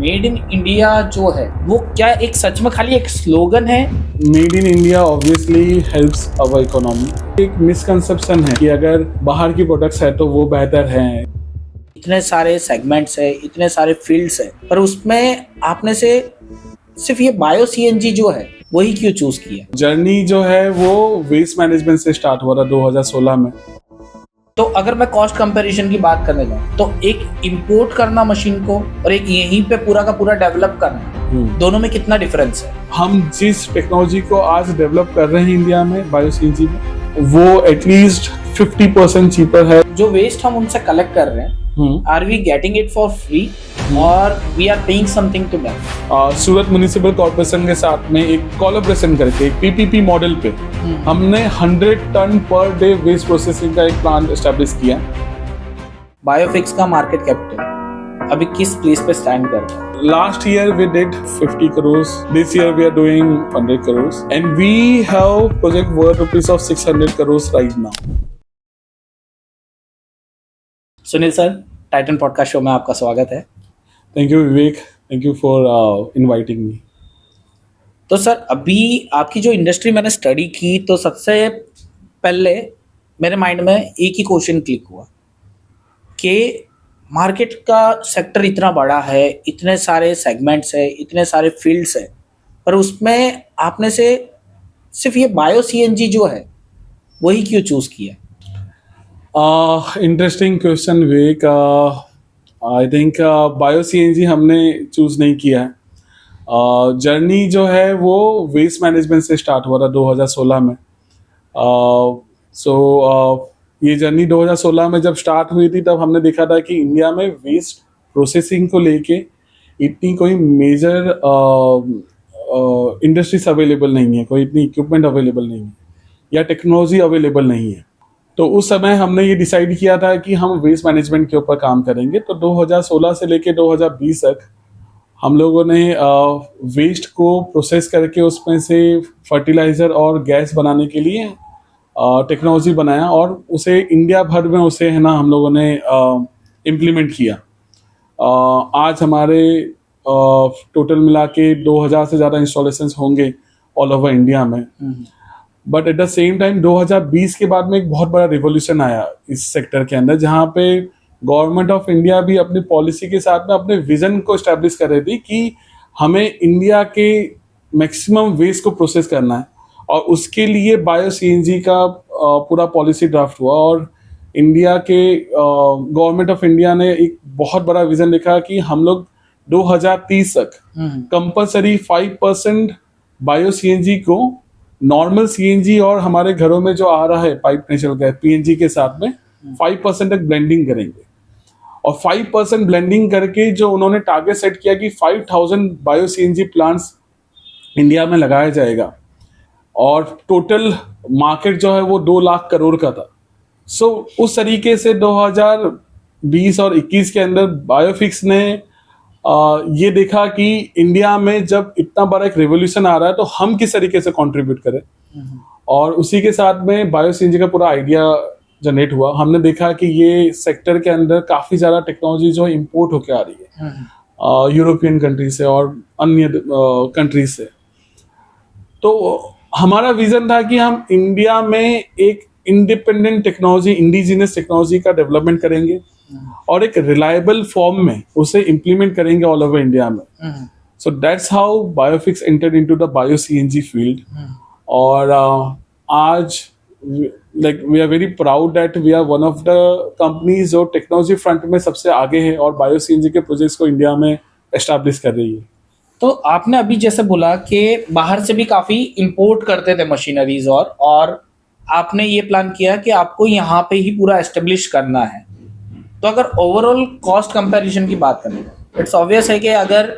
Made in India जो है वो क्या एक सच में खाली एक स्लोगन है? Made in India obviously helps our economy. एक मिसकंसेप्शन है कि अगर बाहर की प्रोडक्ट्स है तो वो बेहतर हैं। इतने सारे सेगमेंट्स है, इतने सारे फील्ड्स है, पर उसमें आपने से सिर्फ ये बायो सीएनजी जो है वही क्यों चूज किया? जर्नी जो है वो वेस्ट मैनेजमेंट से स्टार्ट हुआ था 2016 में। तो अगर मैं कॉस्ट कंपैरिजन की बात करने जाऊँ तो एक इंपोर्ट करना मशीन को और एक यहीं पे पूरा का पूरा डेवलप करना, दोनों में कितना डिफरेंस है? हम जिस टेक्नोलॉजी को आज डेवलप कर रहे हैं इंडिया में बायो सीएनजी में, वो एटलीस्ट 50% चीपर है। जो वेस्ट हम उनसे कलेक्ट कर रहे हैं, are we getting it for free और we are paying something to them? Surat municipal corporation के साथ में एक कोलैबोरेशन करके एक पीपीपी मॉडल पे हमने 100 ton per day waste processing का एक प्लांट एस्टेब्लिश किया। बायोफिक्स का मार्केट कैपिटल अभी किस प्लेस पे स्टैंड कर रहा है? Last year we did 50 crores. This year we are doing 100 crores. And we have project worth rupees of 600 crores right now. Sunil sir, Titan podcast show में आपका स्वागत है। Thank you Vivek. Thank you for inviting me. तो sir, अभी आपकी जो industry मैंने study की तो सबसे पहले मेरे माइंड में एक ही क्वेश्चन क्लिक हुआ कि मार्केट का सेक्टर इतना बड़ा है, इतने सारे सेगमेंट्स है, इतने सारे फील्ड्स है, पर उसमें आपने से सिर्फ ये बायो सीएनजी जो है वही क्यों चूज किया? Interesting question Vivek. I think bio CNG हमने चूज नहीं किया है। जर्नी जो है वो वेस्ट मैनेजमेंट से स्टार्ट हुआ था 2016 में। ये जर्नी 2016 में जब स्टार्ट हुई थी तब हमने देखा था कि इंडिया में वेस्ट प्रोसेसिंग को लेके इतनी कोई मेजर इंडस्ट्रीज अवेलेबल नहीं है, कोई इतनी इक्विपमेंट अवेलेबल नहीं है या टेक्नोलॉजी अवेलेबल नहीं है। तो उस समय हमने ये डिसाइड किया था कि हम वेस्ट मैनेजमेंट के ऊपर काम करेंगे। तो 2016 से लेके 2020 तक हम लोगों ने वेस्ट को प्रोसेस करके उसमें से फर्टिलाइज़र और गैस बनाने के लिए टेक्नोलॉजी बनाया और उसे इंडिया भर में उसे है ना हम लोगों ने इम्प्लीमेंट किया। आज हमारे टोटल मिला के 2000 से ज़्यादा इंस्टॉलेशंस होंगे ऑल ओवर इंडिया में। But at the same time 2020 के बाद में एक बहुत बड़ा रिवोल्यूशन आया इस सेक्टर के अंदर, जहाँ पे गवर्नमेंट ऑफ इंडिया भी अपनी पॉलिसी के साथ में अपने विजन को एस्टैब्लिश कर रही थी कि हमें इंडिया के मैक्सिमम वेस्ट को प्रोसेस करना है और उसके लिए बायो सीएनजी का पूरा पॉलिसी ड्राफ्ट हुआ। और इंडिया के गवर्नमेंट ऑफ इंडिया ने एक बहुत बड़ा विजन लिखा कि हम लोग 2030 तक कंपलसरी 5% बायो सीएनजी को नॉर्मल सीएनजी और हमारे घरों में जो आ रहा है पाइप नेचुरल गैस पीएनजी के साथ में 5% तक ब्लेंडिंग करेंगे। और 5% ब्लेंडिंग करके जो उन्होंने टारगेट सेट किया कि 5000 बायो सीएनजी प्लांट्स इंडिया में लगाया जाएगा और टोटल मार्केट जो है वो 2 लाख करोड़ का था। उस तरीके से 2020 और 21 के अंदर बायोफिक्स ने ये देखा कि इंडिया में जब इतना बड़ा एक रेवोल्यूशन आ रहा है तो हम किस तरीके से कंट्रीब्यूट करें। और उसी के साथ में बायो सीएनजी का पूरा आइडिया जनरेट हुआ। हमने देखा कि ये सेक्टर के अंदर काफ़ी ज़्यादा टेक्नोलॉजी जो इम्पोर्ट होकर आ रही है यूरोपियन कंट्री से और अन्य कंट्रीज से। तो हमारा विजन था कि हम इंडिया में एक इंडिपेंडेंट टेक्नोलॉजी, इंडिजिनस टेक्नोलॉजी का डेवलपमेंट करेंगे और एक रिलायबल फॉर्म में उसे इम्प्लीमेंट करेंगे ऑल ओवर इंडिया में। So that's how Biofix entered into the bio CNG field. और आज like we are very proud that we are one of the companies जो टेक्नोलॉजी फ्रंट में सबसे आगे है और बायो सीएनजी के प्रोजेक्ट्स को इंडिया में एस्टैब्लिश कर रही है। तो आपने अभी जैसे बोला कि बाहर से भी काफी इंपोर्ट करते थे मशीनरीज और आपने ये प्लान किया कि आपको यहाँ पे ही पूरा एस्टेब्लिश करना है। तो अगर ओवरऑल कॉस्ट कंपैरिजन की बात करें, इट्स ऑब्वियस है कि अगर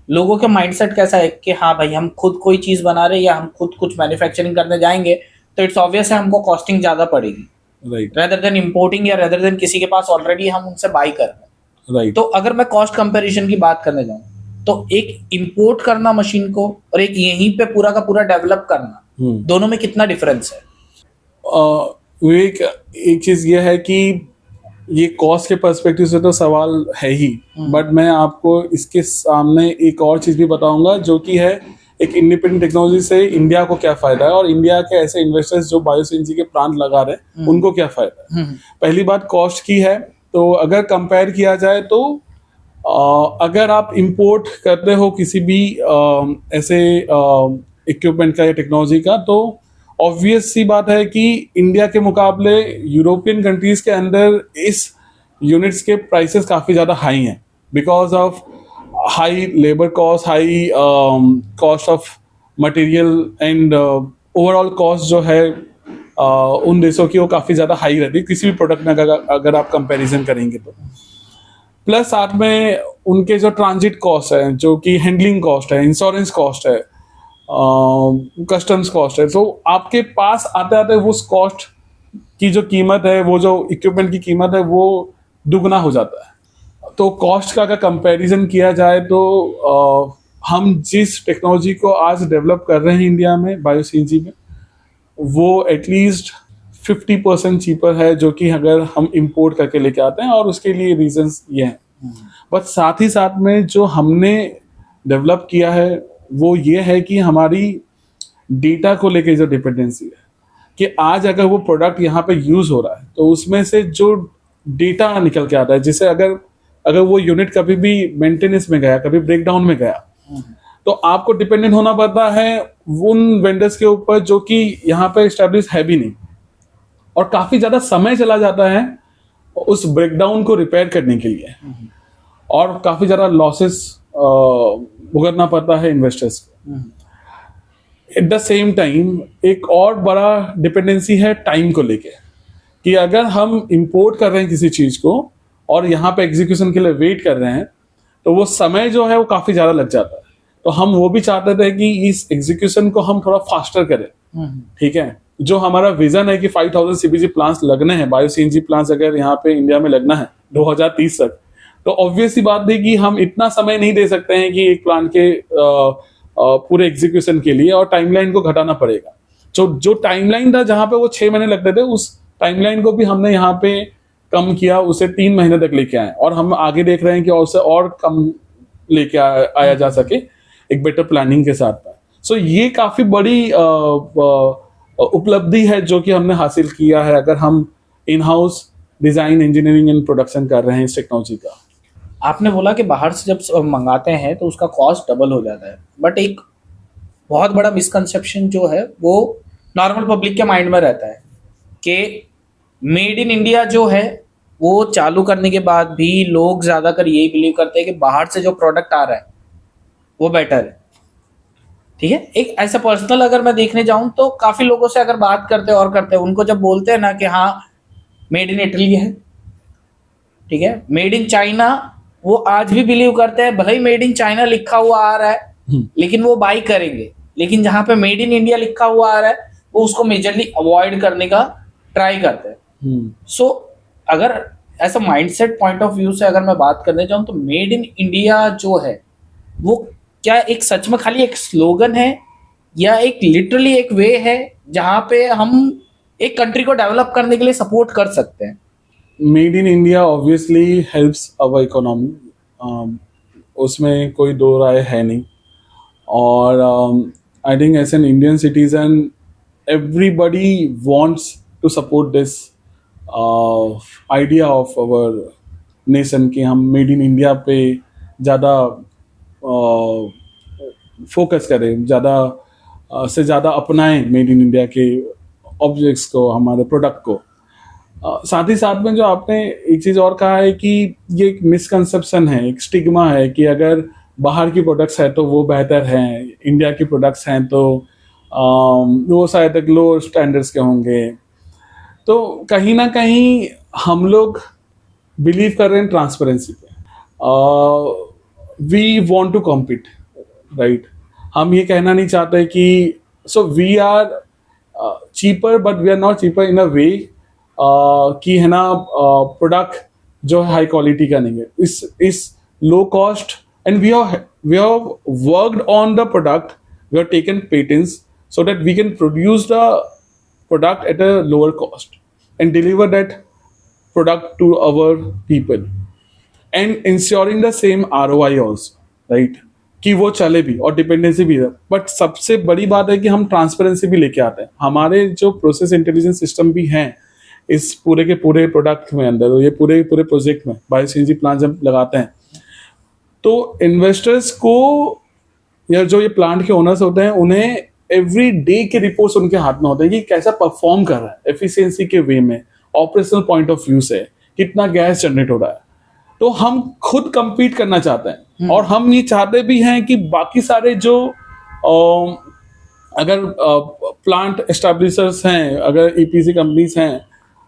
लोगों के माइंडसेट कैसा है कि हाँ भाई हम खुद कोई चीज़ बना रहे या हम खुद कुछ मैन्युफैक्चरिंग करने जाएंगे तो इट्स ऑब्वियस है हमको कॉस्टिंग ज़्यादा पड़ेगी, राइट, रेदर देन इम्पोर्टिंग या रेदर देन किसी के पास ऑलरेडी हम उनसे बाई कर रहे हैं। राइट। तो अगर मैं कॉस्ट कंपैरिजन की बात करने जाऊँ तो एक इंपोर्ट करना मशीन को और एक यहीं पे पूरा का पूरा डेवलप करना, दोनों में कितना डिफरेंस है? विवेक, एक चीज़ ये है कि ये कॉस्ट के पर्सपेक्टिव से तो सवाल है ही, बट मैं आपको इसके सामने एक और चीज भी बताऊंगा जो कि है एक इंडिपेंडेंट टेक्नोलॉजी से इंडिया को क्या फायदा है और इंडिया के ऐसे इन्वेस्टर्स जो बायो सीएनजी के प्लांट लगा रहे हैं उनको क्या फायदा है। पहली बात कॉस्ट की है, तो अगर कंपेयर किया जाए तो अगर आप इंपोर्ट करते हो किसी भी ऐसे इक्विपमेंट का या टेक्नोलॉजी का, तो ऑब्वियस सी बात है कि इंडिया के मुकाबले यूरोपियन कंट्रीज के अंदर इस यूनिट्स के प्राइसेस काफ़ी ज़्यादा हाई हैं because of high labour cost, high cost of material and overall cost जो है उन देशों की वो काफ़ी ज़्यादा हाई रहती है किसी भी प्रोडक्ट में अगर आप कंपैरिजन करेंगे तो। प्लस साथ में उनके जो ट्रांजिट कॉस्ट है, जो कि हैंडलिंग कॉस्ट है, इंश्योरेंस कॉस्ट है, कस्टम्स कॉस्ट है, तो आपके पास आते आते उस कॉस्ट की जो कीमत है, वो जो इक्विपमेंट की कीमत है, वो दुगना हो जाता है। तो कॉस्ट का अगर कंपैरिजन किया जाए तो हम जिस टेक्नोलॉजी को आज डेवलप कर रहे हैं इंडिया में बायो सीएनजी में, वो एटलीस्ट 50% चीपर है जो कि अगर हम इंपोर्ट करके लेके आते हैं, और उसके लिए रीजंस ये हैं। बट साथ ही साथ में जो हमने डेवलप किया है वो ये है कि हमारी डेटा को लेके जो डिपेंडेंसी है कि आज अगर वो प्रोडक्ट यहाँ पे यूज हो रहा है तो उसमें से जो डेटा निकल के आता है, जिसे अगर वो यूनिट कभी भी मेंटेनेंस में गया, कभी ब्रेकडाउन में गया, तो आपको डिपेंडेंट होना पड़ता है उन वेंडर्स के ऊपर जो कि यहाँ पे एस्टेब्लिश है भी नहीं, और काफी ज्यादा समय चला जाता है उस ब्रेकडाउन को रिपेयर करने के लिए, और काफी ज्यादा लॉसेस भुगतना पड़ता है इन्वेस्टर्स को। एट द सेम टाइम एक और बड़ा डिपेंडेंसी है टाइम को लेके, कि अगर हम इंपोर्ट कर रहे हैं किसी चीज को और यहाँ पे एग्जीक्यूशन के लिए वेट कर रहे हैं, तो वो समय जो है वो काफी ज्यादा लग जाता है। तो हम वो भी चाहते थे कि इस एग्जीक्यूशन को हम थोड़ा फास्टर करें, ठीक है। जो हमारा विजन है कि 5000 सीबीजी प्लांट्स लगने हैं, बायो सीएनजी प्लांट्स अगर यहाँ पे इंडिया में लगना है 2030 तक, तो ऑब्वियस सी बात है कि हम इतना समय नहीं दे सकते हैं कि एक प्लांट के पूरे एग्जीक्यूशन के लिए, और टाइमलाइन को घटाना पड़ेगा। जो टाइमलाइन था जहां पे वो 6 महीने लगते थे, उस टाइमलाइन को भी हमने यहाँ पे कम किया, उसे 3 महीने तक लेके आए, और हम आगे देख रहे हैं कि उससे और कम लेके आया जा सके एक बेटर प्लानिंग के साथ। सो ये काफी बड़ी उपलब्धि है जो कि हमने हासिल किया है अगर हम in house design, engineering and production कर रहे हैं इस टेक्नोलॉजी का। आपने बोला कि बाहर से जब मंगाते हैं तो उसका कॉस्ट डबल हो जाता है, बट एक बहुत बड़ा मिसकंसेप्शन जो है वो नॉर्मल पब्लिक के माइंड में रहता है कि मेड इन इंडिया जो है वो चालू करने के बाद भी लोग ज़्यादातर यही बिलीव करते हैं कि बाहर से जो प्रोडक्ट आ रहा है वो बेटर है, ठीक है। एक ऐसा पर्सनल अगर मैं देखने जाऊं तो काफ़ी लोगों से अगर बात करते और करते हैं, उनको जब बोलते हैं ना कि हाँ मेड इन इटली है, ठीक है, मेड इन चाइना, वो आज भी बिलीव करते हैं, भले ही मेड इन चाइना लिखा हुआ आ रहा है लेकिन वो बाई करेंगे। लेकिन जहां पे मेड इन इंडिया लिखा हुआ आ रहा है वो उसको मेजरली अवॉइड करने का ट्राई करते हैं। सो अगर ऐसा माइंडसेट पॉइंट ऑफ व्यू से अगर मैं बात करने जाऊं तो मेड इन इंडिया जो है वो क्या एक सच में खाली एक स्लोगन है या एक लिटरली एक वे है जहां पे हम एक कंट्री को डेवलप करने के लिए सपोर्ट कर सकते हैं? Made in India obviously helps our economy, उसमें कोई दो राय है नहीं, और I think as an Indian citizen everybody wants to support this idea of our nation कि हम मेड इन इंडिया पे ज़्यादा फोकस करें, ज़्यादा से ज़्यादा अपनाएं मेड इन इंडिया के ऑब्जेक्ट्स को, हमारे प्रोडक्ट को। साथ ही साथ में जो आपने एक चीज़ और कहा है कि ये एक मिसकंसेप्शन है, एक स्टिग्मा है कि अगर बाहर की प्रोडक्ट्स है तो वो बेहतर हैं, इंडिया की प्रोडक्ट्स हैं तो वो शायद एक लो स्टैंडर्ड्स के होंगे। तो कहीं ना कहीं हम लोग बिलीव कर रहे हैं ट्रांसपेरेंसी पे। We want to compete, right. हम ये कहना नहीं चाहते कि so we are cheaper, but we are not cheaper in a way कि है ना प्रोडक्ट जो है हाई क्वालिटी का नहीं है, इस low cost, and we have worked on the product, we have taken patents so that we can produce the product at a lower cost and deliver that product to our people and ensuring the same ROI also, right? कि वो चले भी और dependency भी है, but सबसे बड़ी बात है कि हम ट्रांसपेरेंसी भी लेके आते हैं। हमारे जो प्रोसेस इंटेलिजेंस सिस्टम भी हैं इस पूरे के पूरे प्रोडक्ट में अंदर, ये पूरे पूरे प्रोजेक्ट में बायो सीएनजी प्लांट जब लगाते हैं तो इन्वेस्टर्स को या जो ये प्लांट के ओनर्स होते हैं उन्हें एवरी डे के रिपोर्ट्स उनके हाथ में होते हैं कि कैसा परफॉर्म कर रहा है एफिशिएंसी के वे में, ऑपरेशनल पॉइंट ऑफ व्यू से कितना गैस जनरेट हो रहा है। तो हम खुद compete करना चाहते हैं और हम ये चाहते भी हैं कि बाकी सारे जो अगर प्लांट एस्टेब्लिशर्स हैं, अगर ईपीसी कंपनीज हैं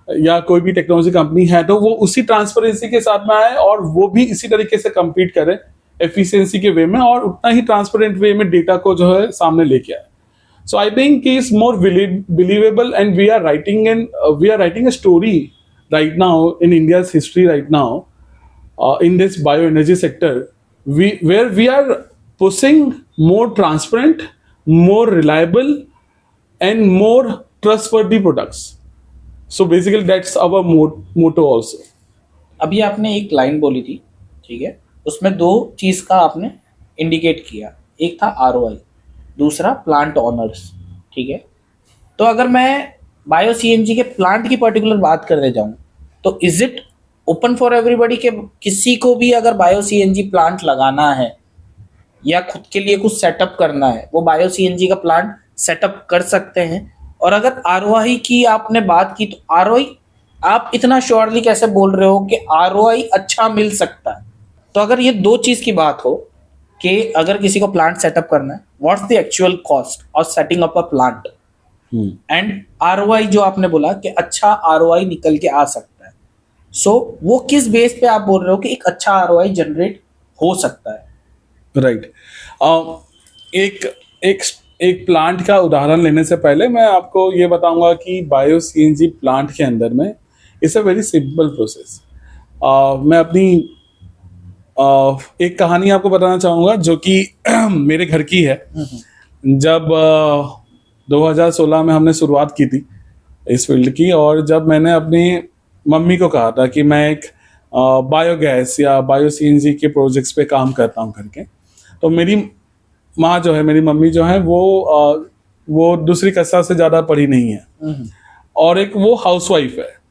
या कोई भी टेक्नोलॉजी कंपनी है तो वो उसी ट्रांसपेरेंसी के साथ में आए और वो भी इसी तरीके से compete करें एफिशिएंसी के वे में और उतना ही ट्रांसपेरेंट वे में डेटा को जो है सामने लेके आए। So I think it's more believable, and we are writing a story right now in India's history right now in this bioenergy sector, where we are pushing more transparent, more reliable, and more trustworthy products. So basically that's our motto also. अभी आपने एक line बोली थी, ठीक है, उसमें दो चीज का आपने इंडिकेट किया, एक था ROI, दूसरा प्लांट ऑनर्स, ठीक है। तो अगर मैं बायो सीएनजी के प्लांट की पर्टिकुलर बात करने जाऊं तो is it open for everybody के किसी को भी अगर बायो सीएनजी प्लांट लगाना है या खुद के लिए कुछ सेटअप करना है वो बायो सीएनजी का प्लांट सेटअप कर सकते हैं? और अगर आरओआई की आपने बात की तो आरओआई आप इतना श्योरली कैसे बोल रहे हो कि आरओआई अच्छा मिल सकता है? तो अगर ये दो चीज की बात हो कि अगर किसी को प्लांट सेटअप करना है, what's the actual cost of setting up a plant, and ROI जो आपने बोला कि अच्छा आरओआई निकल के आ सकता है, सो वो किस बेस पे आप बोल रहे हो कि एक अच्छा आरओआई जनरेट हो सकता है? राइट एक प्लांट का उदाहरण लेने से पहले मैं आपको ये बताऊंगा कि बायो सीएनजी प्लांट के अंदर में it's a very simple process. मैं अपनी एक कहानी आपको बताना चाहूँगा जो कि मेरे घर की है। जब 2016 में हमने शुरुआत की थी इस फील्ड की, और जब मैंने अपनी मम्मी को कहा था कि मैं एक बायोगैस या बायो सीएनजी के प्रोजेक्ट्स पे काम करता हूँ करके, तो मेरी माँ जो है, मेरी मम्मी जो है वो दूसरी कक्षा से ज़्यादा पढ़ी नहीं है और एक वो हाउसवाइफ है।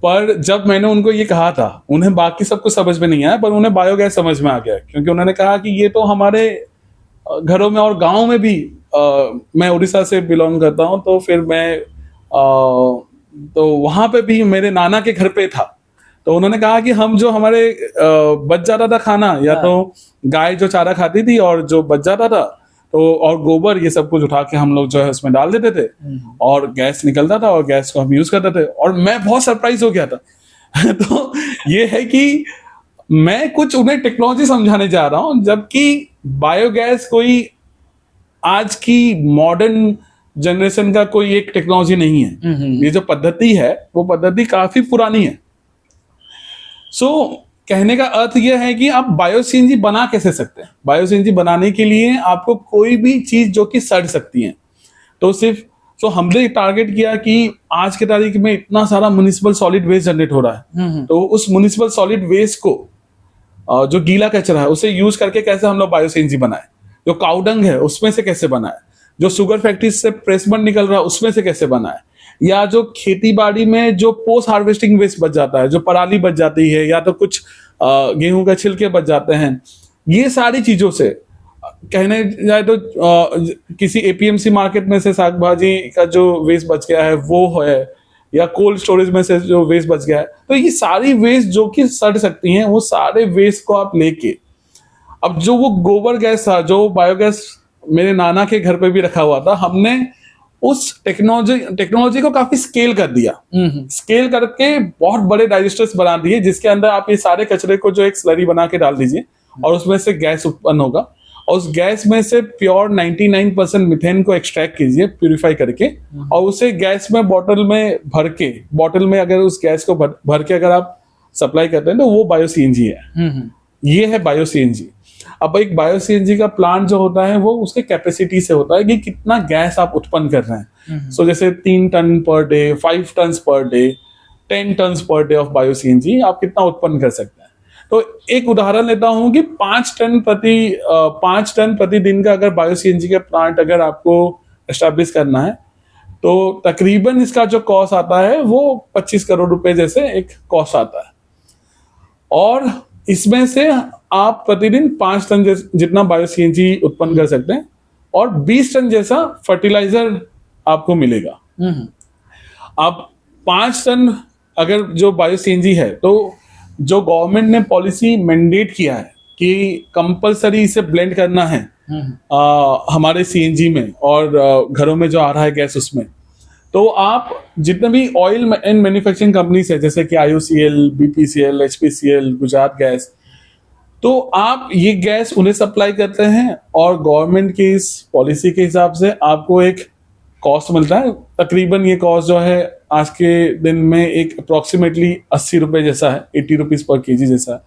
पर जब मैंने उनको ये कहा था, उन्हें बाकी सब कुछ समझ में नहीं आया पर उन्हें बायोगैस समझ में आ गया, क्योंकि उन्होंने कहा कि ये तो हमारे घरों में और गाँव में भी, मैं उड़ीसा से बिलोंग करता हूँ तो फिर मैं तो वहाँ पे भी मेरे नाना के घर पे था। तो उन्होंने कहा कि हम जो हमारे बच जाता था खाना, या तो गाय जो चारा खाती थी और जो बच जाता था तो और गोबर ये सब कुछ उठा के हम लोग जो है उसमें डाल देते थे और गैस निकलता था और गैस को हम यूज करते थे। और मैं बहुत सरप्राइज हो गया था तो ये है कि मैं कुछ उन्हें टेक्नोलॉजी समझाने जा रहा हूँ, जबकि बायोगैस कोई आज की मॉडर्न जनरेशन का कोई एक टेक्नोलॉजी नहीं है। ये जो पद्धति है वो पद्धति काफी पुरानी है। सो कहने का अर्थ यह है कि आप बायो सीएनजी बना कैसे सकते हैं। बायो सीएनजी बनाने के लिए आपको कोई भी चीज जो कि सड़ सकती है, तो सिर्फ हमने टारगेट किया कि आज के तारीख में इतना सारा म्युनिसिपल सॉलिड वेस्ट जनरेट हो रहा है, तो उस म्युनिसिपल सॉलिड वेस्ट को जो गीला कचरा है उसे यूज करके कैसे हम लोग बायो सीएनजी बनाए, जो काउडंग है उसमें से कैसे बनाए, जो शुगर फैक्ट्री से प्रेसमेंट निकल रहा है उसमें से कैसे बनाए, या जो खेती बाड़ी में जो पोस्ट हार्वेस्टिंग वेस्ट बच जाता है, जो पराली बच जाती है, या तो कुछ गेहूं का छिलके बच जाते हैं, ये सारी चीजों से कहने जाए तो किसी एपीएमसी मार्केट में से साग भाजी का जो वेस्ट बच गया है वो है, या कोल्ड स्टोरेज में से जो वेस्ट बच गया है, तो ये सारी वेस्ट जो कि सड़ सकती हैं वो सारे वेस्ट को आप लेके, अब जो वो गोबर गैस था, जो बायोगैस मेरे नाना के घर पे भी रखा हुआ था, हमने उस टेक्नोलॉजी को काफी स्केल कर दिया। स्केल करके बहुत बड़े डाइजेस्टर्स बना दिए जिसके अंदर आप ये सारे कचरे को जो एक स्लरी बना के डाल दीजिए और उसमें से गैस उत्पन्न होगा, और उस गैस में से प्योर 99% मीथेन को एक्सट्रैक्ट कीजिए प्यूरिफाई करके, और उसे गैस में बॉटल में भर के, बॉटल में अगर उस गैस को भर के अगर आप सप्लाई करते हैं तो वो बायो सीएनजी है। ये है बायो सीएनजी। अब एक बायो सीएनजी का प्लांट जो होता है वो उसके कैपेसिटी से होता है कि कितना गैस आप उत्पन्न कर रहे हैं। सो जैसे 3 ton per day, 5 ton per day, 10 ton per day of bio CNG आप कितना उत्पन्न कर सकते हैं। तो एक उदाहरण लेता हूं कि 5 टन प्रतिदिन का अगर बायो सीएनजी का प्लांट अगर आपको एस्टैब्लिश करना है तो तकरीबन इसका जो कॉस्ट आता है वो 25 करोड़ रुपए जैसे एक कॉस्ट आता है, और इसमें से आप प्रतिदिन 5 टन जितना बायो सीएनजी उत्पन्न कर सकते हैं और 20 टन जैसा फर्टिलाइजर आपको मिलेगा। अब 5 टन अगर जो बायो सीएनजी है, तो जो गवर्नमेंट ने पॉलिसी मैंडेट किया है कि कंपलसरी इसे ब्लेंड करना है हमारे सीएनजी में और घरों में जो आ रहा है गैस उसमें, तो आप जितने भी ऑयल एंड मैन्युफैक्चरिंग कंपनीज है जैसे कि IOCL, BPCL, HPCL, Gujarat gas, तो आप ये गैस उन्हें सप्लाई करते हैं और गवर्नमेंट की इस पॉलिसी के हिसाब से आपको एक कॉस्ट मिलता है। तकरीबन ये कॉस्ट जो है आज के दिन में एक अप्रोक्सीमेटली 80 रुपए जैसा है, 80 रुपीज पर केजी जैसा है।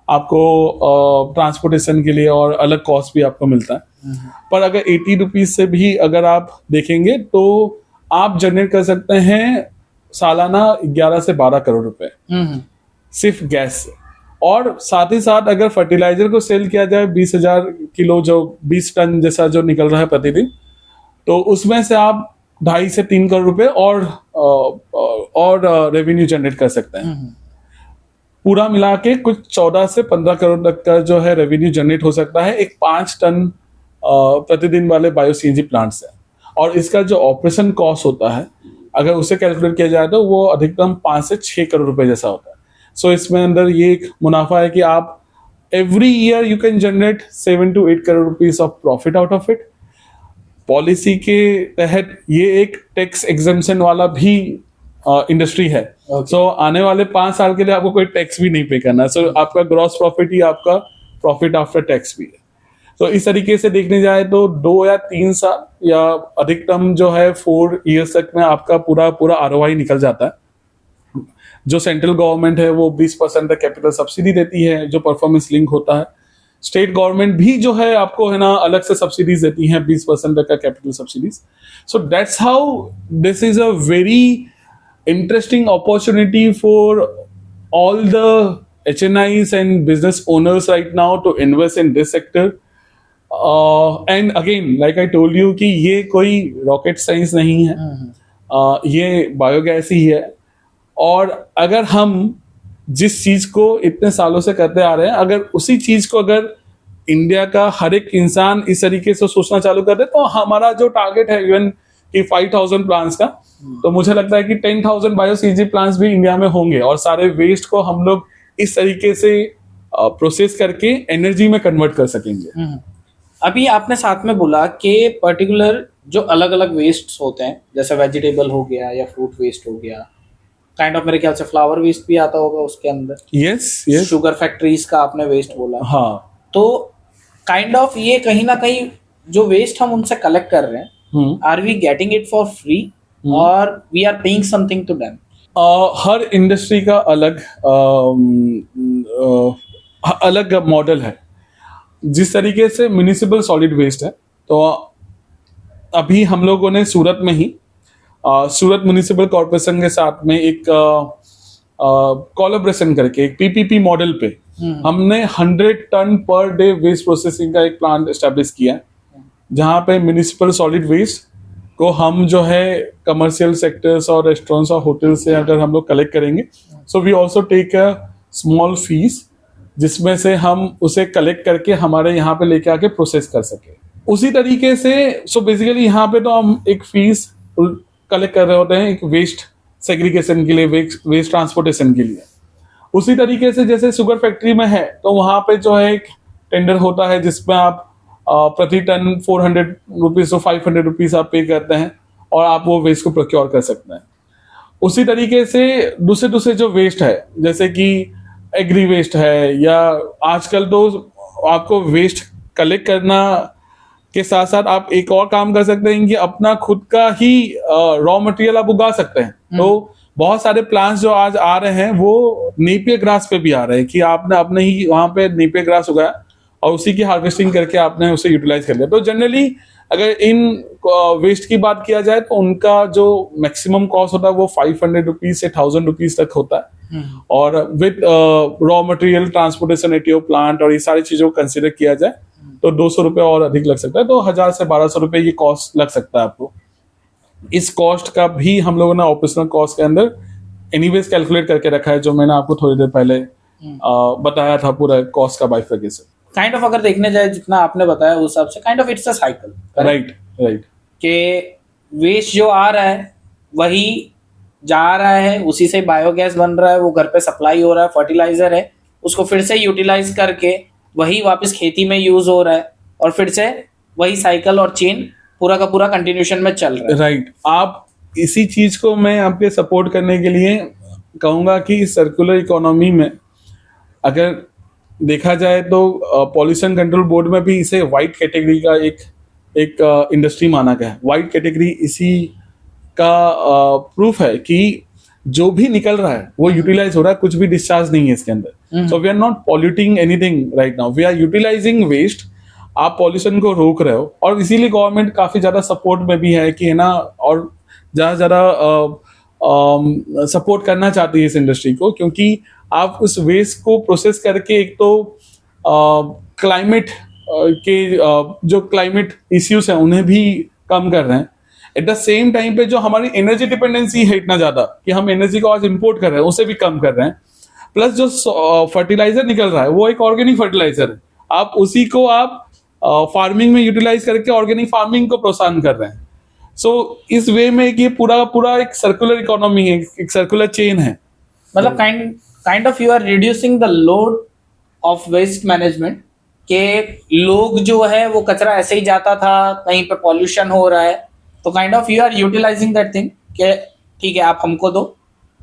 आपको ट्रांसपोर्टेशन के लिए और अलग कॉस्ट भी आपको मिलता है। पर अगर 80 रुपीज से भी अगर आप देखेंगे तो आप जनरेट कर सकते हैं सालाना 11 से 12 करोड़ रुपए सिर्फ गैस से। और साथ ही साथ अगर फर्टिलाइजर को सेल किया जाए 20,000 किलो, जो 20 टन जैसा जो निकल रहा है प्रतिदिन, तो उसमें से आप 2.5 से 3 करोड़ रुपए और रेवेन्यू जनरेट कर सकते हैं। पूरा मिला के कुछ 14 से 15 करोड़ तक का जो है रेवेन्यू जनरेट हो सकता है एक 5 टन प्रतिदिन वाले बायो सीएनजी प्लांट से। और इसका जो ऑपरेशन कॉस्ट होता है अगर उसे कैलकुलेट किया जाए तो वो अधिकतम 5 से 6 करोड़ रुपए जैसा होता है। सो इसमें अंदर ये एक मुनाफा है कि आप every year you can generate 7 to 8 crore rupees of profit out of it. Policy के तहत ये एक टैक्स एग्जेम्पशन वाला भी इंडस्ट्री है। सो आने वाले 5 साल के लिए आपको कोई टैक्स भी नहीं पे करना है। सो आपका ग्रॉस प्रॉफिट ही आपका प्रॉफिट आफ्टर टैक्स भी है। तो इस तरीके से देखने जाए तो 2 या 3 साल या अधिकतम जो है 4 ईयर्स तक में आपका पूरा ROI निकल जाता है। जो सेंट्रल गवर्नमेंट है वो 20% तक कैपिटल सब्सिडी देती है जो परफॉर्मेंस लिंक होता है। स्टेट गवर्नमेंट भी जो है आपको है ना अलग से सब्सिडीज देती हैं 20% तक का capital subsidies. So that's how this is a very interesting opportunity for all the HNIs and business owners right now to invest in this sector. And again, like I told you कि ये कोई rocket science नहीं है, ये biogas ही है। और अगर हम जिस चीज को इतने सालों से करते आ रहे हैं, अगर उसी चीज को अगर इंडिया का हर एक इंसान इस तरीके से सोचना चालू कर दे तो हमारा जो टारगेट है इवन कि 5,000 प्लांट्स का, तो मुझे लगता है कि 10,000 बायो सीएनजी प्लांट्स भी इंडिया में होंगे और सारे वेस्ट को हम लोग इस तरीके से प्रोसेस करके एनर्जी में कन्वर्ट कर सकेंगे। अभी आपने साथ में बोला कि पर्टिकुलर जो अलग अलग वेस्ट होते हैं जैसे वेजिटेबल हो गया या फ्रूट वेस्ट हो गया, काइंड ऑफ मेरे ख्याल से फ्लावर वेस्ट भी आता होगा उसके अंदर। यस, शुगर फैक्ट्रीज का आपने वेस्ट बोला। हाँ, तो काइंड ऑफ ये कहीं ना कहीं जो वेस्ट हम उनसे कलेक्ट कर रहे हैं, are we getting it for free और we are paying something to them? हर इंडस्ट्री का अलग मॉडल है। जिस तरीके से म्युनिसिपल सॉलिड वेस्ट है, तो अभी हम लोगों ने सूरत में ही सूरत म्युनिसिपल कॉर्पोरेशन के साथ में एक कोलैबोरेशन करके एक PPP मॉडल पे हमने 100 ton per day waste processing का एक प्लांट एस्टेब्लिश किया है, जहाँ पे म्युनिसिपल सॉलिड वेस्ट को हम जो है कमर्शियल सेक्टर्स और रेस्टोरेंट्स और होटल से अगर हम लोग कलेक्ट करेंगे, so we also take a small fee जिसमें से हम उसे कलेक्ट करके हमारे यहाँ पे लेके आके प्रोसेस कर सके। उसी तरीके से सो बेसिकली यहाँ पे तो हम एक फीस कलेक्ट कर रहे होते हैं एक वेस्ट सेग्रीगेशन के लिए, वेस्ट ट्रांसपोर्टेशन के लिए। उसी तरीके से जैसे शुगर फैक्ट्री में है तो वहाँ पे जो है एक टेंडर होता है जिसमें आप प्रति टन 400 रुपीज तो 500 रुपीज आप पे करते हैं और आप वो वेस्ट को प्रोक्योर कर सकते हैं। उसी तरीके से दूसरे जो वेस्ट है जैसे कि एग्री वेस्ट है, या आजकल तो आपको वेस्ट कलेक्ट करना के साथ साथ आप एक और काम कर सकते हैं कि अपना खुद का ही रॉ मटेरियल आप उगा सकते हैं। तो बहुत सारे प्लांट्स जो आज आ रहे हैं वो नेपियर ग्रास पे भी आ रहे हैं कि आपने अपने ही वहां पे नेपियर ग्रास उगाया और उसी की हार्वेस्टिंग करके आपने उसे यूटिलाइज कर लिया। तो जनरली अगर इन वेस्ट की बात किया जाए तो उनका जो मैक्सिमम कॉस्ट होता है वो 500 रुपीज से 1000 रुपीज तक होता है। और with raw material, transportation at your plant और ये सारी चीजों को कंसिडर किया जाए तो 200 रुपये और अधिक लग सकता है। तो 1000 से 1200 रुपये ये कॉस्ट लग सकता है आपको। इस कॉस्ट का भी हम लोगों ने ऑपरेशनल कॉस्ट के अंदर एनीवेज कैलकुलेट करके रखा है, जो मैंने आपको थोड़ी देर पहले बताया था, पूरा कॉस्ट का बाइफर्केशन। काइंड ऑफ अगर देखने जाए जितना आपने बताया उस हिसाब से kind of it's a cycle, right right, कि वेस्ट जो आ रहा है वही जा रहा है, उसी से बायोगैस बन रहा है, वो घर पे सप्लाई हो रहा है, फर्टिलाइजर है, उसको फिर से यूटिलाइज करके वही वापस खेती में यूज हो रहा है और फिर से वही साइकिल और चेन पूरा का पूरा कंटिन्यूशन में चल रहा है। राइट। आप इसी चीज को मैं आपके सपोर्ट करने के लिए कहूंगा कि सर्कुलर इकोनॉमी में अगर देखा जाए तो पॉल्यूशन कंट्रोल बोर्ड में भी इसे वाइट कैटेगरी का एक इंडस्ट्री माना गया है। वाइट कैटेगरी इसी का प्रूफ है कि जो भी निकल रहा है वो यूटिलाइज हो रहा है, कुछ भी डिस्चार्ज नहीं है इसके अंदर। So we are not polluting anything right now, we are utilising waste. आप पॉल्यूशन को रोक रहे हो और इसीलिए गवर्नमेंट काफी ज्यादा सपोर्ट में भी है कि है ना, और ज्यादा सपोर्ट करना चाहती है इस इंडस्ट्री को, क्योंकि आप उस वेस्ट को प्रोसेस करके एक तो क्लाइमेट के जो क्लाइमेट इश्यूज हैं उन्हें भी कम कर रहे हैं। एट द सेम टाइम पे जो हमारी एनर्जी डिपेंडेंसी है इतना ज्यादा कि हम एनर्जी को आज इंपोर्ट कर रहे हैं, उसे भी कम कर रहे हैं। प्लस जो फर्टिलाइजर निकल रहा है वो एक ऑर्गेनिक फर्टिलाइजर है, आप उसी को आप फार्मिंग में यूटिलाइज करके ऑर्गेनिक फार्मिंग को प्रोत्साहन कर रहे हैं। सो इस वे में ये पूरा एक सर्कुलर इकोनॉमी है, एक सर्कुलर चेन है। मतलब kind of you are reducing the load of waste management, के लोग जो है वो कचरा ऐसे ही जाता था, कहीं पे पॉल्यूशन हो रहा है, तो kind of you are utilizing that thing कि ठीक है आप हमको दो,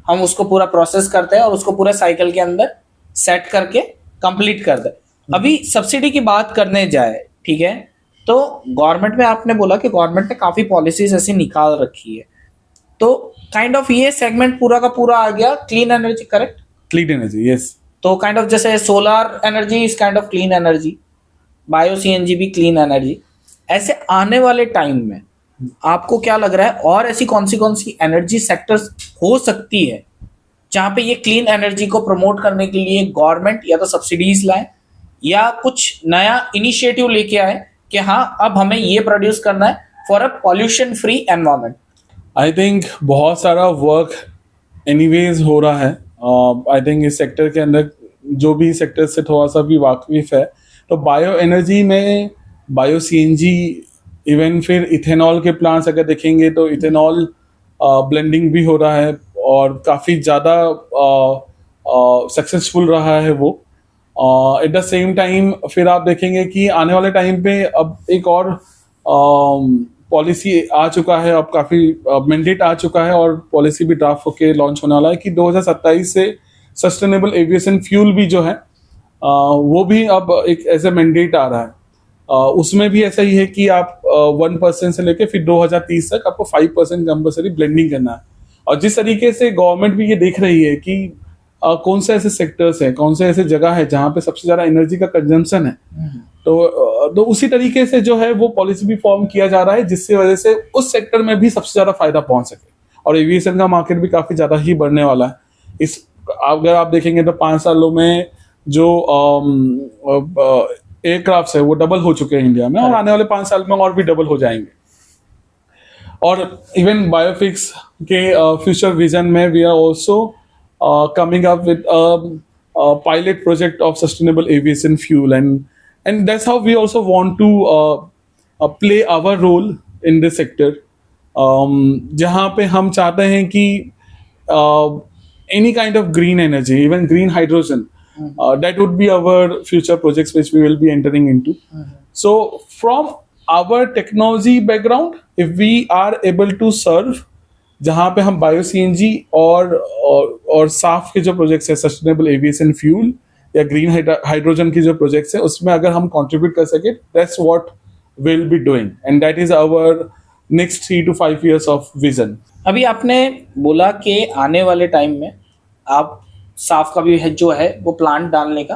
हम उसको पूरा प्रोसेस करते हैं और उसको पूरे साइकिल के अंदर सेट करके कंप्लीट कर दे। अभी सब्सिडी की बात करने जाए, ठीक है, तो गवर्नमेंट में आपने बोला कि गवर्नमेंट ने काफी पॉलिसीज ऐसी निकाल रखी है, तो काइंड ऑफ ये सेगमेंट पूरा का पूरा आ गया clean energy, correct? Clean energy, yes. तो काइंड ऑफ जैसे solar energy is kind of clean energy, bio CNG भी क्लीन एनर्जी। ऐसे आने वाले टाइम में आपको क्या लग रहा है और ऐसी कौन सी एनर्जी सेक्टर्स हो सकती है जहां पे ये क्लीन एनर्जी को प्रमोट करने के लिए गवर्नमेंट या तो सब्सिडीज लाए या कुछ नया इनिशिएटिव लेके आए कि हाँ अब हमें ये प्रोड्यूस करना है for a pollution free environment? I think बहुत सारा वर्क एनीवेज हो रहा है। आई थिंक इस सेक्टर के अंदर जो भी सेक्टर से थोड़ा सा भी वाकिफ है, तो बायो एनर्जी में बायो सीएनजी, इवन फिर इथेनॉल के प्लांट्स अगर देखेंगे तो इथेनॉल ब्लेंडिंग भी हो रहा है और काफ़ी ज़्यादा सक्सेसफुल रहा है वो। एट द सेम टाइम फिर आप देखेंगे कि आने वाले टाइम पे अब एक और पॉलिसी आ चुका है, अब काफ़ी मैंडेट आ चुका है और पॉलिसी भी ड्राफ्ट होके लॉन्च होने वाला है कि 2027 से सस्टेनेबल एविएशन फ्यूल भी जो है वो भी अब एक ऐसे मैंडेट आ रहा है। उसमें भी ऐसा ही है कि आप 1% से लेके फिर 2030 तक आपको 5% कंपल्सरी ब्लेंडिंग करना है। और जिस तरीके से गवर्नमेंट भी ये देख रही है कि कौन से ऐसे सेक्टर्स हैं, कौन से ऐसे जगह है जहाँ पे सबसे ज़्यादा एनर्जी का कंजम्पशन है, तो उसी तरीके से जो है वो पॉलिसी भी फॉर्म किया जा रहा है जिसकी वजह से उस सेक्टर में भी सबसे ज़्यादा फायदा पहुंच सके। और एविएशन का मार्केट भी काफ़ी ज़्यादा ही बढ़ने वाला है। इस अगर आप देखेंगे तो 5 सालों में जो एयरक्राफ्ट है वो डबल हो चुके हैं इंडिया में और आने वाले 5 साल में और भी डबल हो जाएंगे। और इवन बायोफिक्स के फ्यूचर विजन में we are also coming up with a pilot project of sustainable aviation fuel, and that's how we also want to play our role in this sector, जहाँ पे हम चाहते हैं कि any kind of green energy, even green hydrogen, that would be our future projects which we will be entering into. So from our technology background, if we are able to serve जहाँ पे हम bio CNG और साफ के जो projects है, sustainable aviation fuel या green hydrogen की जो प्रोजेक्ट्स है, उसमें अगर हम कंट्रीब्यूट कर सके, that's what will be doing and that is our next 3 to 5 years of vision. अभी आपने बोला कि आने वाले टाइम में आप साफ का भी है जो है वो प्लांट डालने का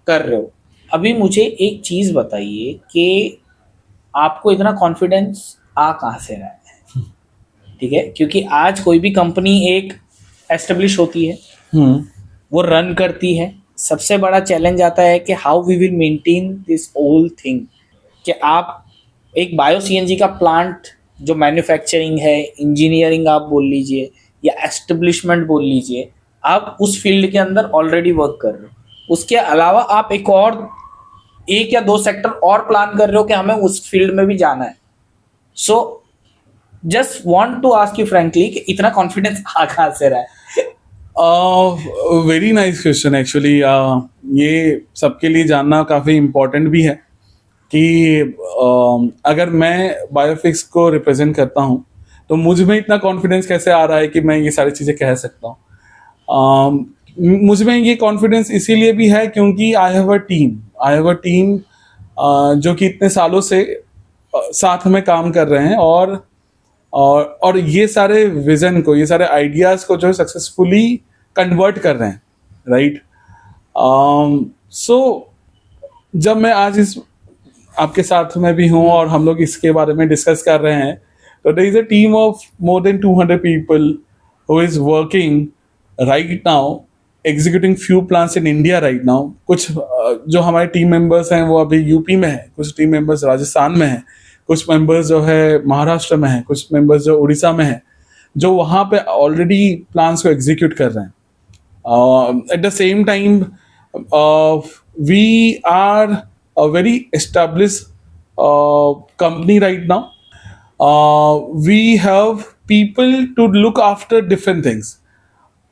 कर रहे हो, अभी मुझे एक चीज़ बताइए कि आपको इतना कॉन्फिडेंस आ कहाँ से रहा है? ठीक है, क्योंकि आज कोई भी कंपनी एक एस्टेब्लिश होती है, वो रन करती है, सबसे बड़ा चैलेंज आता है कि how we will maintain this whole thing, कि आप एक बायो सीएनजी का प्लांट जो मैन्युफैक्चरिंग है, इंजीनियरिंग आप बोल लीजिए या एस्टेब्लिशमेंट बोल लीजिए, आप उस फील्ड के अंदर ऑलरेडी वर्क कर रहे हो। उसके अलावा आप एक या दो सेक्टर और प्लान कर रहे हो कि हमें उस फील्ड में भी जाना है। So just want to ask you frankly कि इतना कॉन्फिडेंस आ कहाँ से रहा है? Very nice question actually. ये सबके लिए जानना काफ़ी इम्पोर्टेंट भी है कि अगर मैं बायोफिक्स को रिप्रेजेंट करता हूँ तो मुझ में इतना कॉन्फिडेंस कैसे आ रहा है कि मैं ये सारी चीज़ें कह सकता हूँ। मुझ में ये कॉन्फिडेंस इसीलिए भी है क्योंकि आई हैव अ टीम जो कि इतने सालों से साथ में काम कर रहे हैं और ये सारे विजन को, ये सारे आइडियाज़ को जो सक्सेसफुली कन्वर्ट कर रहे हैं, राइट। सो जब मैं आज इस आपके साथ में भी हूँ और हम लोग इसके बारे में डिस्कस कर रहे हैं, तो there is a team of more than 200 people who is working right now, executing few plans in India right now. कुछ जो हमारे टीम मेंबर्स हैं वो अभी यूपी में है, कुछ टीम मेंबर्स राजस्थान में हैं, कुछ मेंबर्स जो है महाराष्ट्र में हैं, कुछ मेंबर्स जो उड़ीसा में हैं, जो वहाँ पे ऑलरेडी प्लान्स को एग्जीक्यूट कर रहे हैं। At the same time we are a very established company right now. We have people to look after different things.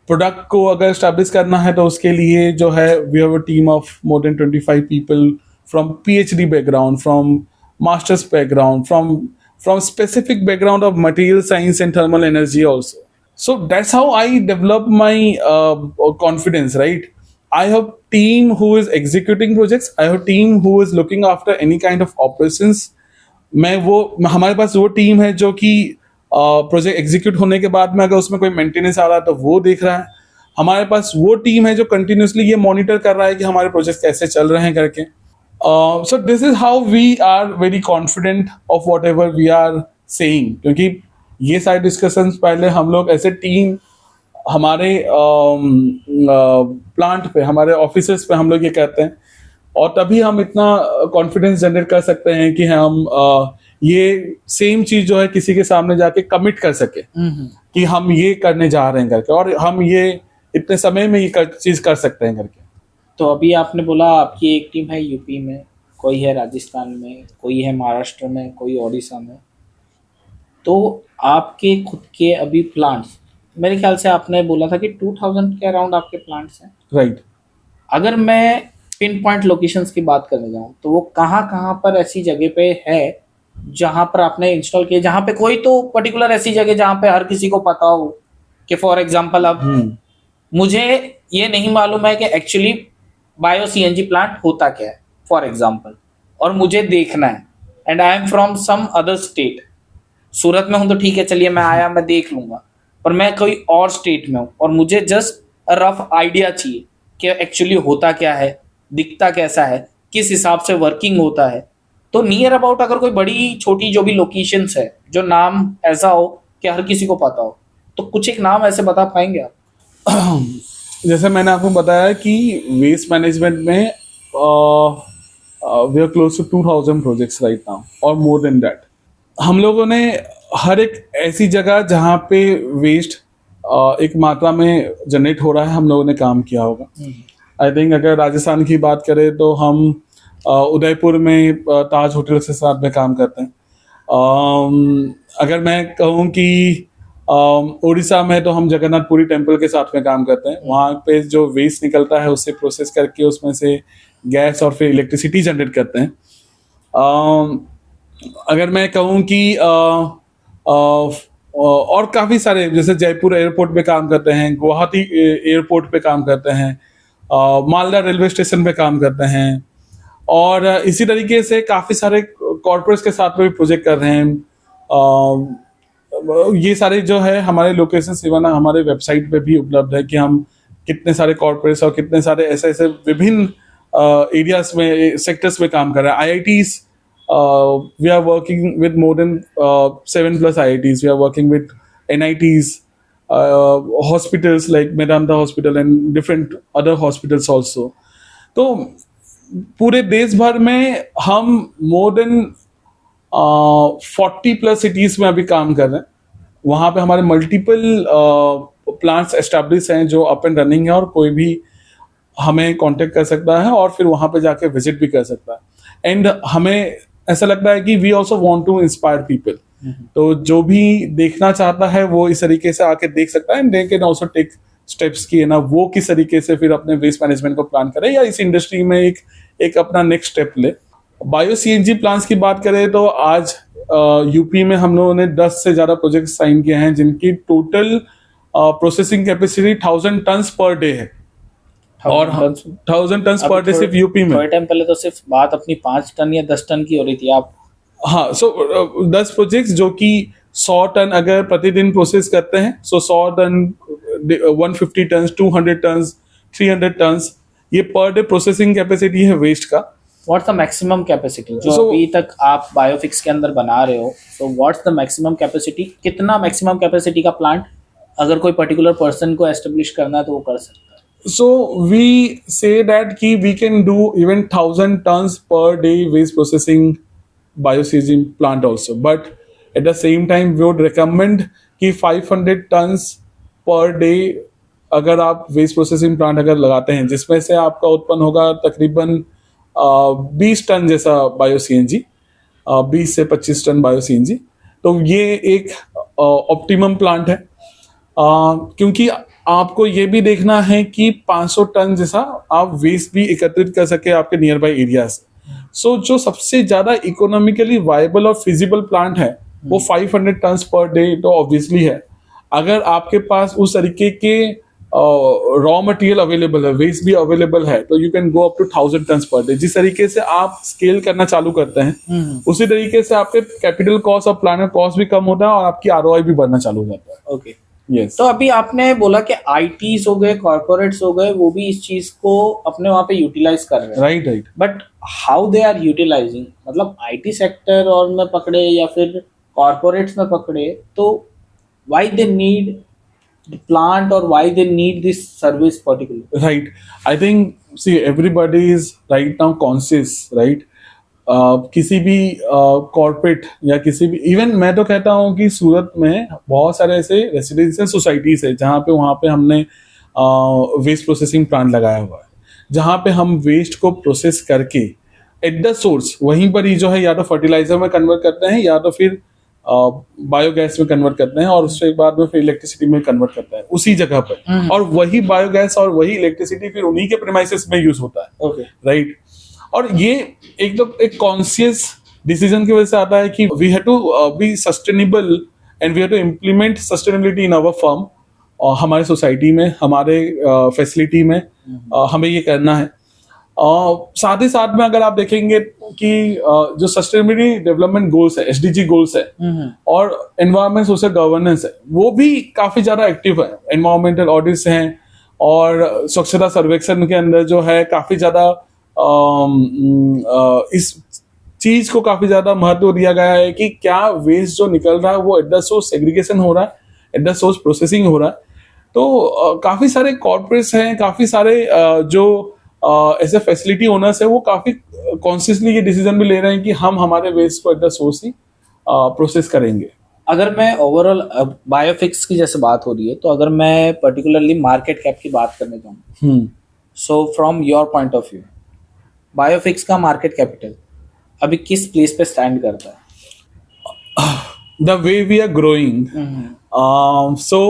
Product को अगर एस्टैब्लिश करना है तो उसके लिए जो है we have a team of more than 25 people from PhD background, from masters background, from specific background of material science and thermal energy also. So that's how I develop my confidence, right? I have team who is executing projects. I have team who is looking after any kind of operations. हमारे पास वो team है जो कि project execute होने के बाद में अगर उसमें कोई मेंटेनेंस आ रहा है तो वो देख रहा है. हमारे पास वो टीम है जो कंटिन्यूसली ये मॉनिटर कर रहा है कि हमारे प्रोजेक्ट कैसे चल रहे हैं करके. So this is how we are very confident of whatever we are saying, क्योंकि ये सारे डिस्कशंस पहले हम लोग ऐसे टीम हमारे प्लांट पे, हमारे ऑफिसर्स पे हम लोग ये कहते हैं, और तभी हम इतना कॉन्फिडेंस जनरेट कर सकते हैं कि हम ये सेम चीज जो है किसी के सामने जाके कमिट कर सके कि हम ये करने जा रहे हैं करके, और हम ये इतने समय में ये चीज कर सकते हैं करके. तो अभी आपने बोला आपकी एक टीम है यूपी में, कोई है राजस्थान में, कोई है महाराष्ट्र में, कोई ओडिशा में. तो आपके खुद के अभी प्लांट्स, मेरे ख्याल से आपने बोला था कि 2000 के अराउंड आपके प्लांट्स हैं, राइट. अगर मैं पिन पॉइंट लोकेशंस की बात करने जाऊँ तो वो कहाँ कहाँ पर ऐसी जगह पे है जहाँ पर आपने इंस्टॉल किए, जहाँ पे कोई तो पर्टिकुलर ऐसी जगह जहाँ पे हर किसी को पता हो कि फॉर एग्जांपल अब मुझे ये नहीं मालूम है कि एक्चुअली बायो सीएनजी प्लांट होता क्या है फॉर एग्जांपल, और मुझे देखना है, and I am from some other state. Surat में हूँ तो ठीक है, चलिए मैं आया, मैं देख लूंगा, पर मैं कोई और स्टेट में हूँ और मुझे जस्ट रफ आइडिया चाहिए कि एक्चुअली होता क्या है, दिखता कैसा है, किस हिसाब से वर्किंग होता है. तो नियर अबाउट अगर कोई बड़ी छोटी जो भी लोकेशंस है जो नाम ऐसा हो कि हर किसी को पता हो, तो कुछ एक नाम ऐसे बता पाएंगे आप? जैसे मैंने आपको बताया कि वेस्ट मैनेजमेंट में we are close to 2000 projects right now और मोर देन दैट. हम लोगों ने हर एक ऐसी जगह जहाँ पे वेस्ट एक मात्रा में जनरेट हो रहा है हम लोगों ने काम किया होगा. आई थिंक अगर राजस्थान की बात करें तो हम उदयपुर में ताज होटल के साथ में काम करते हैं. अगर मैं कहूँ कि उड़ीसा में तो हम जगन्नाथपुरी टेम्पल के साथ में काम करते हैं. वहाँ पे जो वेस्ट निकलता है उससे प्रोसेस करके उसमें से गैस और फिर इलेक्ट्रिसिटी जनरेट करते हैं. अगर मैं कहूँ कि और काफ़ी सारे, जैसे जयपुर एयरपोर्ट पे काम करते हैं, गुवाहाटी एयरपोर्ट पे काम करते हैं, मालदा रेलवे स्टेशन पे काम करते हैं, और इसी तरीके से काफ़ी सारे कॉर्पोरेट्स के साथ में भी प्रोजेक्ट कर रहे हैं. ये सारे जो है हमारे लोकेशन इवन हमारे वेबसाइट पे भी उपलब्ध है कि हम कितने सारे कॉर्पोरेट्स और कितने सारे ऐसे ऐसे विभिन्न एरियाज में, सेक्टर्स में काम कर रहे हैं. IITs, we are working with more than 7+ IITs. We are working with NITs, hospitals like Medanta Hospital and different other hospitals also. तो पूरे देश भर में हम मोर देन 40+ सिटीज में अभी काम कर रहे हैं. वहाँ पे हमारे मल्टीपल प्लांट्स एस्टेब्लिश हैं जो अप एंड रनिंग है, और कोई भी हमें कांटेक्ट कर सकता है और फिर वहाँ पे जाके विजिट भी कर सकता है. एंड हमें ऐसा लगता है कि we also want to inspire people. तो जो भी देखना चाहता है वो इस तरीके से आके देख सकता है, and they can also take steps की है ना, वो किस तरीके से फिर अपने वेस्ट मैनेजमेंट को प्लान करे या इस इंडस्ट्री में एक अपना नेक्स्ट स्टेप ले. बायो CNG प्लांट्स की बात करें तो आज यूपी में हम लोगों ने 10 से ज्यादा प्रोजेक्ट साइन किए हैं जिनकी total processing capacity 1000 tons per day है. और 1000 टन्स पर डे सिर्फ यूपी में. थोड़े टाइम पहले तो सिर्फ बात अपनी 5 टन या 10 टन की हो रही थी. आप हाँ, सो 10 प्रोजेक्ट्स जो कि 100 टन अगर प्रतिदिन प्रोसेस करते हैं, सो 100 टन, 150 टन, 200 टन, 300 टन, ये पर डे प्रोसेसिंग कैपेसिटी है वेस्ट का. व्हाट्स द मैक्सिमम कैपेसिटी जो So- अभी तक आप बायोफिक्स के अंदर बना रहे हो? So what's the maximum capacity? कितना मैक्सिमम कैपेसिटी का प्लांट अगर कोई पर्टिकुलर पर्सन को एस्टेब्लिश करना है तो वो कर सकता है? So we say that ki we can do even 1000 tons per day waste processing bio-CNG plant also, but at the same time we would recommend कि 500 tons per day अगर आप वेस्ट प्रोसेसिंग प्लांट अगर लगाते हैं जिसमें से आपका उत्पन्न होगा तकरीबन 20 टन जैसा बायो CNG, 20 से 25 टन बायो CNG, तो ये एक ऑप्टिमम प्लांट है. क्योंकि आपको ये भी देखना है कि 500 टन जैसा आप वेस्ट भी एकत्रित कर सके आपके नियर बाई एरिया से. सो जो सबसे ज्यादा इकोनॉमिकली वायबल और फिजिबल प्लांट है वो 500 टन पर डे तो ऑब्वियसली है. अगर आपके पास उस तरीके के रॉ मटेरियल अवेलेबल है, वेस्ट भी अवेलेबल है, तो you can go up to 1000 ton per day. जिस तरीके से आप स्केल करना चालू करते हैं उसी तरीके से आपके कैपिटल कॉस्ट और प्लानर कॉस्ट भी कम होता है और आपकी ROI भी बढ़ना चालू हो जाता है. ओके. यस. तो अभी आपने बोला कि ITs हो गए, कॉर्पोरेट्स हो गए, वो भी इस चीज को अपने वहां पे यूटिलाइज कर रहे हैं. Right right. But how they are utilising? मतलब IT सेक्टर और में पकड़े या फिर कॉर्पोरेट्स में पकड़े, तो why they need the plant और why they need this service particular? Right. I think, see, everybody is right now conscious, right? किसी भी कॉर्पोरेट या किसी भी, इवन मैं तो कहता हूँ कि सूरत में बहुत सारे ऐसे रेसिडेंशियल सोसाइटीज है जहाँ पे वहाँ पे हमने वेस्ट प्रोसेसिंग प्लांट लगाया हुआ है, जहाँ पे हम वेस्ट को प्रोसेस करके एट द सोर्स वहीं पर ही जो है या तो फर्टिलाइजर में कन्वर्ट करते हैं या तो फिर बायोगैस में कन्वर्ट करते हैं और उसके बाद में फिर इलेक्ट्रिसिटी में कन्वर्ट करते हैं उसी जगह पर. और वही बायोगैस और वही इलेक्ट्रिसिटी फिर उन्हीं के प्रेमाइसेस में यूज होता है. ओके. राइट. और ये एक कॉन्शियस डिसीजन की वजह से आता है कि we have to be sustainable and we have to implement sustainability in our firm. और हमारे सोसाइटी में, हमारे फैसिलिटी में हमें ये करना है. साथ ही साथ में अगर आप देखेंगे कि जो सस्टेनेबिलिटी डेवलपमेंट गोल्स है, SDG गोल्स है, और एनवायरमेंट सोशल गवर्नेंस है, वो भी काफी ज्यादा एक्टिव है. एनवायरमेंटल ऑडिट्स हैं और स्वच्छता सर्वेक्षण के अंदर जो है काफी ज्यादा इस चीज को काफी ज्यादा महत्व दिया गया है कि क्या वेस्ट जो निकल रहा है वो एट द सोर्स सेग्रीगेशन हो रहा है, एट द सोर्स प्रोसेसिंग हो रहा है. तो काफी सारे कॉर्पोरेट्स हैं, काफी सारे जो ऐसे फैसिलिटी ओनर्स है वो काफी कॉन्शियसली ये डिसीजन भी ले रहे हैं कि हम हमारे वेस्ट को at the source he process करेंगे. अगर मैं ओवरऑल बायोफिक्स की जैसे बात हो रही है, तो अगर मैं पर्टिकुलरली मार्केट कैप की बात करने जाऊँ, so from your point of view Biofix का मार्केट कैपिटल अभी किस प्लेस पे स्टैंड करता है? The way we are growing, so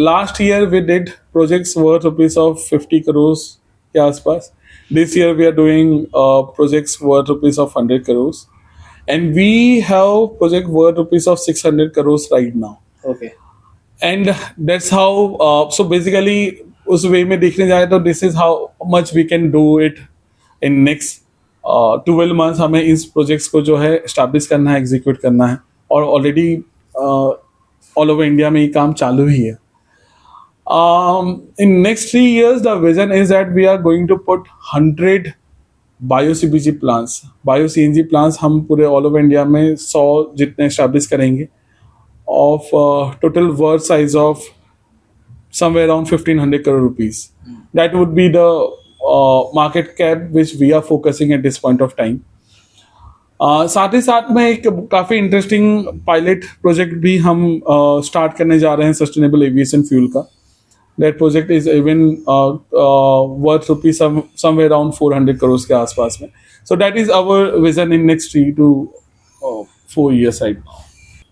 last year we did projects worth rupees of 50 crores के आसपास. This year we are doing projects worth rupees of 100 crores, and we have project worth rupees of 600 crores right now. Okay. And that's how. So basically, उस way में देखने जाए तो this is how much we can do it in next 12 months. हमें इस projects को जो है एस्टैब्लिश करना है, एग्जीक्यूट करना है, और ऑलरेडी ऑल ओवर इंडिया में ये काम चालू ही है. In next 3 years, the vision is that we are going to put 100 bio CBG plants, bio CNG plants हम पूरे ऑल ओवर इंडिया में 100 जितने एस्टैब्लिश करेंगे of total worth size of somewhere around 1500 crore rupees. That would be the market cap which we are focusing at this point of time. साथ ही साथ में एक काफ़ी इंटरेस्टिंग पायलट प्रोजेक्ट भी हम स्टार्ट करने जा रहे हैं सस्टेनेबल एविएशन फ्यूल का. That project is even worth rupees somewhere around 400 crore के आसपास में. So that is our vision in next 3 to 4 years right now.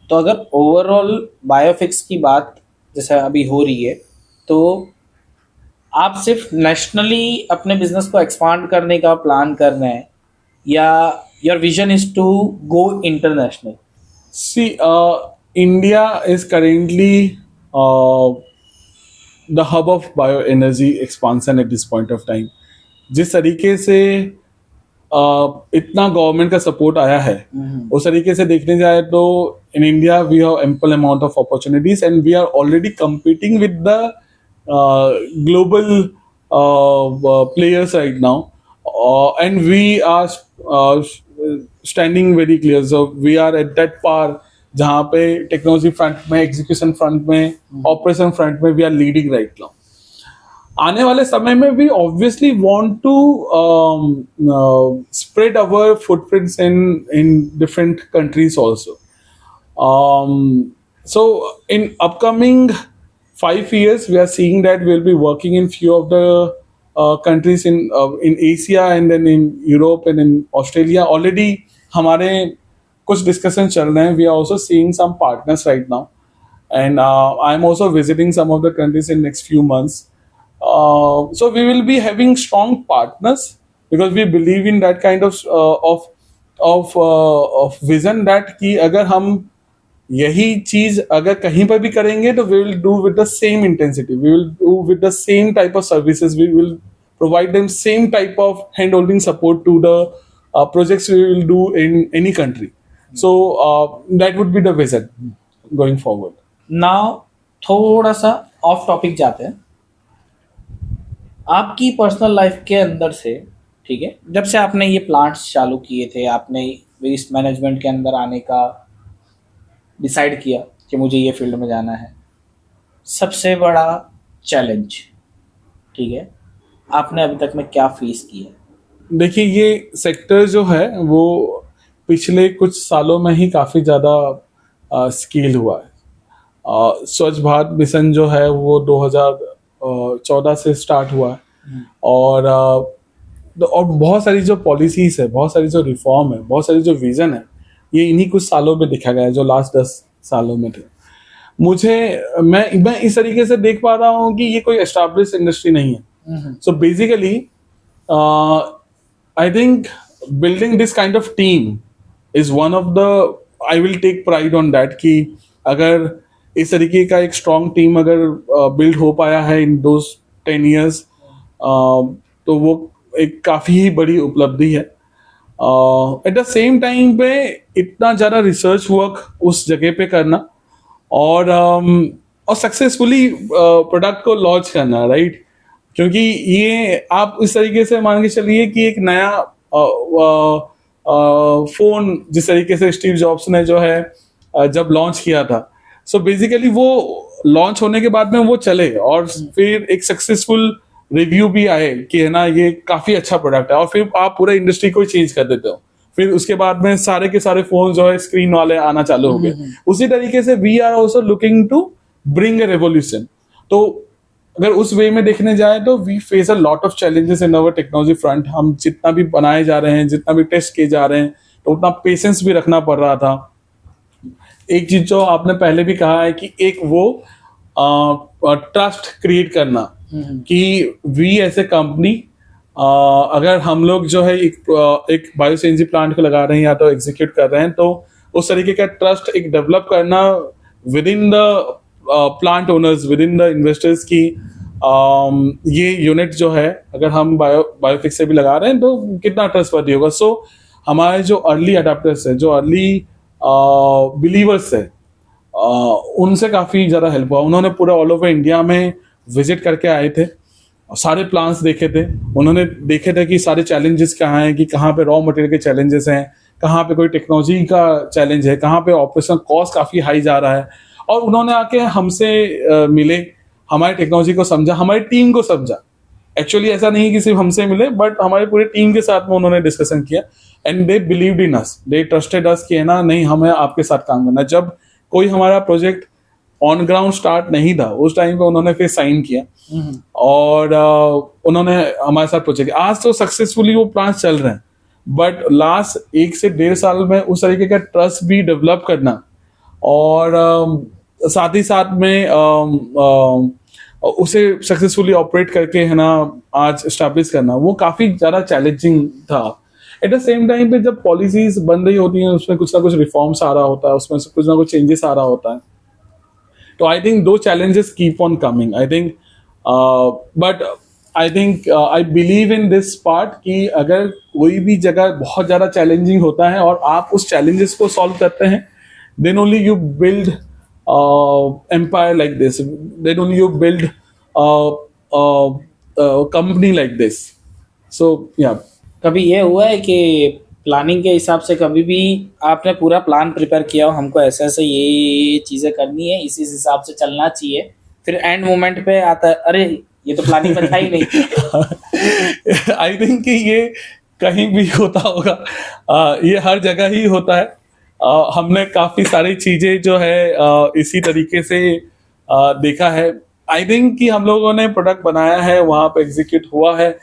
तो अगर ओवरऑल बायोफिक्स की बात जैसे अभी हो रही है, तो आप सिर्फ नेशनली अपने बिजनेस को एक्सपांड करने का प्लान कर रहे हैं या your vision is to go international? See, India is currently the hub of bioenergy expansion at this point of time. जिस तरीके से इतना गवर्नमेंट का सपोर्ट आया है, उस तरीके से देखने जाए तो in India we have ample amount of opportunities and we are already competing with the global players right now, and we are standing very clear. So we are at that par जहाँ पे technology front में, execution front में, operation front में we are leading right now. आने वाले समय में we obviously want to spread our footprints in different countries also. So in upcoming 5 years, we are seeing that we'll be working in few of the countries in Asia and then in Europe and in Australia. Already हमारे कुछ discussion चल रहे हैं. We are also seeing some partners right now, and I'm also visiting some of the countries in next few months. So we will be having strong partners because we believe in that kind of vision that कि अगर हम यही चीज अगर कहीं पर भी करेंगे तो we will do with the same intensity, we will do with the same type of services, we will provide them same type of hand-holding support to the projects we will do in any country. So that would be the vision going forward. Now थोड़ा सा of topic जाते हैं. आपकी personal life के अंदर से, ठीक है, जब से आपने ये प्लांट्स चालू किए थे, आपने वेस्ट मैनेजमेंट के अंदर आने का डिसाइड किया कि मुझे ये फील्ड में जाना है, सबसे बड़ा चैलेंज, ठीक है, आपने अभी तक में क्या फेस किया? देखिए, ये सेक्टर जो है वो पिछले कुछ सालों में ही काफ़ी ज़्यादा स्केल हुआ है. स्वच्छ भारत मिशन जो है वो 2014 से स्टार्ट हुआ है और बहुत सारी जो पॉलिसीज़ है, बहुत सारी जो रिफॉर्म है, बहुत सारी जो विज़न है, ये इन्हीं कुछ सालों में देखा गया है जो लास्ट 10 सालों में थे. मैं इस तरीके से देख पा रहा हूँ कि ये कोई एस्टैब्लिश इंडस्ट्री नहीं है. So basically I think building this kind of team is one of the, I will take pride on that कि अगर इस तरीके का एक स्ट्रॉन्ग टीम अगर बिल्ड हो पाया है इन दोज 10 years, तो वो एक काफ़ी ही बड़ी उपलब्धि है. एट द सेम टाइम पे इतना ज़्यादा रिसर्च वर्क उस जगह पे करना और सक्सेसफुली प्रोडक्ट को लॉन्च करना, राइट. क्योंकि ये आप इस तरीके से मान के चलिए कि एक नया फोन जिस तरीके से स्टीव जॉब्स ने जो है जब लॉन्च किया था, सो बेसिकली वो लॉन्च होने के बाद में वो चले और फिर एक सक्सेसफुल रिव्यू भी आए कि है ना ये काफी अच्छा प्रोडक्ट है, और फिर आप पूरा इंडस्ट्री को चेंज कर देते हो. फिर उसके बाद में सारे के सारे फोन जो है स्क्रीन वाले आना चालू हो गए. उसी तरीके से we are also looking to bring a revolution. तो अगर उस वे में देखने जाए तो we face a lot of challenges in our technology front. हम जितना भी बनाए जा रहे हैं, जितना भी टेस्ट किए जा रहे हैं, तो उतना पेशेंस भी रखना पड़ रहा था. एक चीज जो आपने पहले भी कहा है कि एक वो ट्रस्ट क्रिएट करना कि वी एज ए कंपनी अगर हम लोग जो है एक बायो सीएनजी प्लांट को लगा रहे हैं या तो एग्जीक्यूट कर रहे हैं, तो उस तरीके का ट्रस्ट एक डेवलप करना with in the plant owners, with in the investors की ये यूनिट जो है अगर हम बायोफिक्स से भी लगा रहे हैं तो कितना ट्रस्टवर्दी होगा. सो हमारे जो अर्ली अडॉप्टर्स है, जो अर्ली बिलीवर्स है, उनसे काफ़ी ज़्यादा हेल्प हुआ. उन्होंने पूरा ऑल ओवर इंडिया में विजिट करके आए थे सारे प्लान्स देखे थे, उन्होंने देखे थे कि सारे चैलेंजेस कहाँ हैं, कि कहाँ पे रॉ मटेरियल के चैलेंजेस हैं, कहाँ पे कोई टेक्नोलॉजी का चैलेंज है, कहाँ पे ऑपरेशनल कॉस्ट काफ़ी हाई जा रहा है। और उन्होंने आके हमसे मिले, हमारी टेक्नोलॉजी को समझा, हमारी टीम को समझा। एक्चुअली ऐसा नहीं कि सिर्फ हमसे मिले, बट हमारे पूरे टीम के साथ में उन्होंने डिस्कशन किया and they believed in us, they trusted अस कि है ना, नहीं हमें आपके साथ काम करना है। जब कोई हमारा प्रोजेक्ट ऑन ग्राउंड स्टार्ट नहीं था उस टाइम पे उन्होंने फिर साइन किया और उन्होंने हमारे साथ प्रोजेक्ट, आज तो सक्सेसफुली वो प्लान चल रहे हैं। बट लास्ट 1 से 1.5 साल में उस तरीके का ट्रस्ट भी डेवलप करना और साथ ही साथ में उसे सक्सेसफुली ऑपरेट करके है ना आज एस्टैब्लिश करना, वो काफ़ी ज़्यादा चैलेंजिंग था। एट द सेम टाइम पे जब पॉलिसीज बन रही होती हैं उसमें कुछ ना कुछ रिफॉर्म्स आ रहा होता है, उसमें से कुछ ना कुछ चेंजेस आ रहा होता है। तो आई थिंक दो challenges keep on coming. I think, but I think I believe in this part कि अगर कोई भी जगह बहुत ज़्यादा चैलेंजिंग होता है और आप उस challenges को solve करते हैं, then only you build empire like this. Then only you build company like this. So yeah. कभी ये हुआ है कि प्लानिंग के हिसाब से कभी भी आपने पूरा प्लान प्रिपेयर किया हो, हमको ऐसे ऐसे ये चीज़ें करनी है, इसी हिसाब से चलना चाहिए, फिर एंड मोमेंट पे आता है अरे ये तो प्लानिंग में था ही नहीं। आई थिंक कि ये कहीं भी होता होगा, ये हर जगह ही होता है। हमने काफ़ी सारी चीज़ें जो है इसी तरीके से देखा है। आई थिंक कि हम लोगों ने प्रोडक्ट बनाया है, वहाँ पे एग्जीक्यूट हुआ है,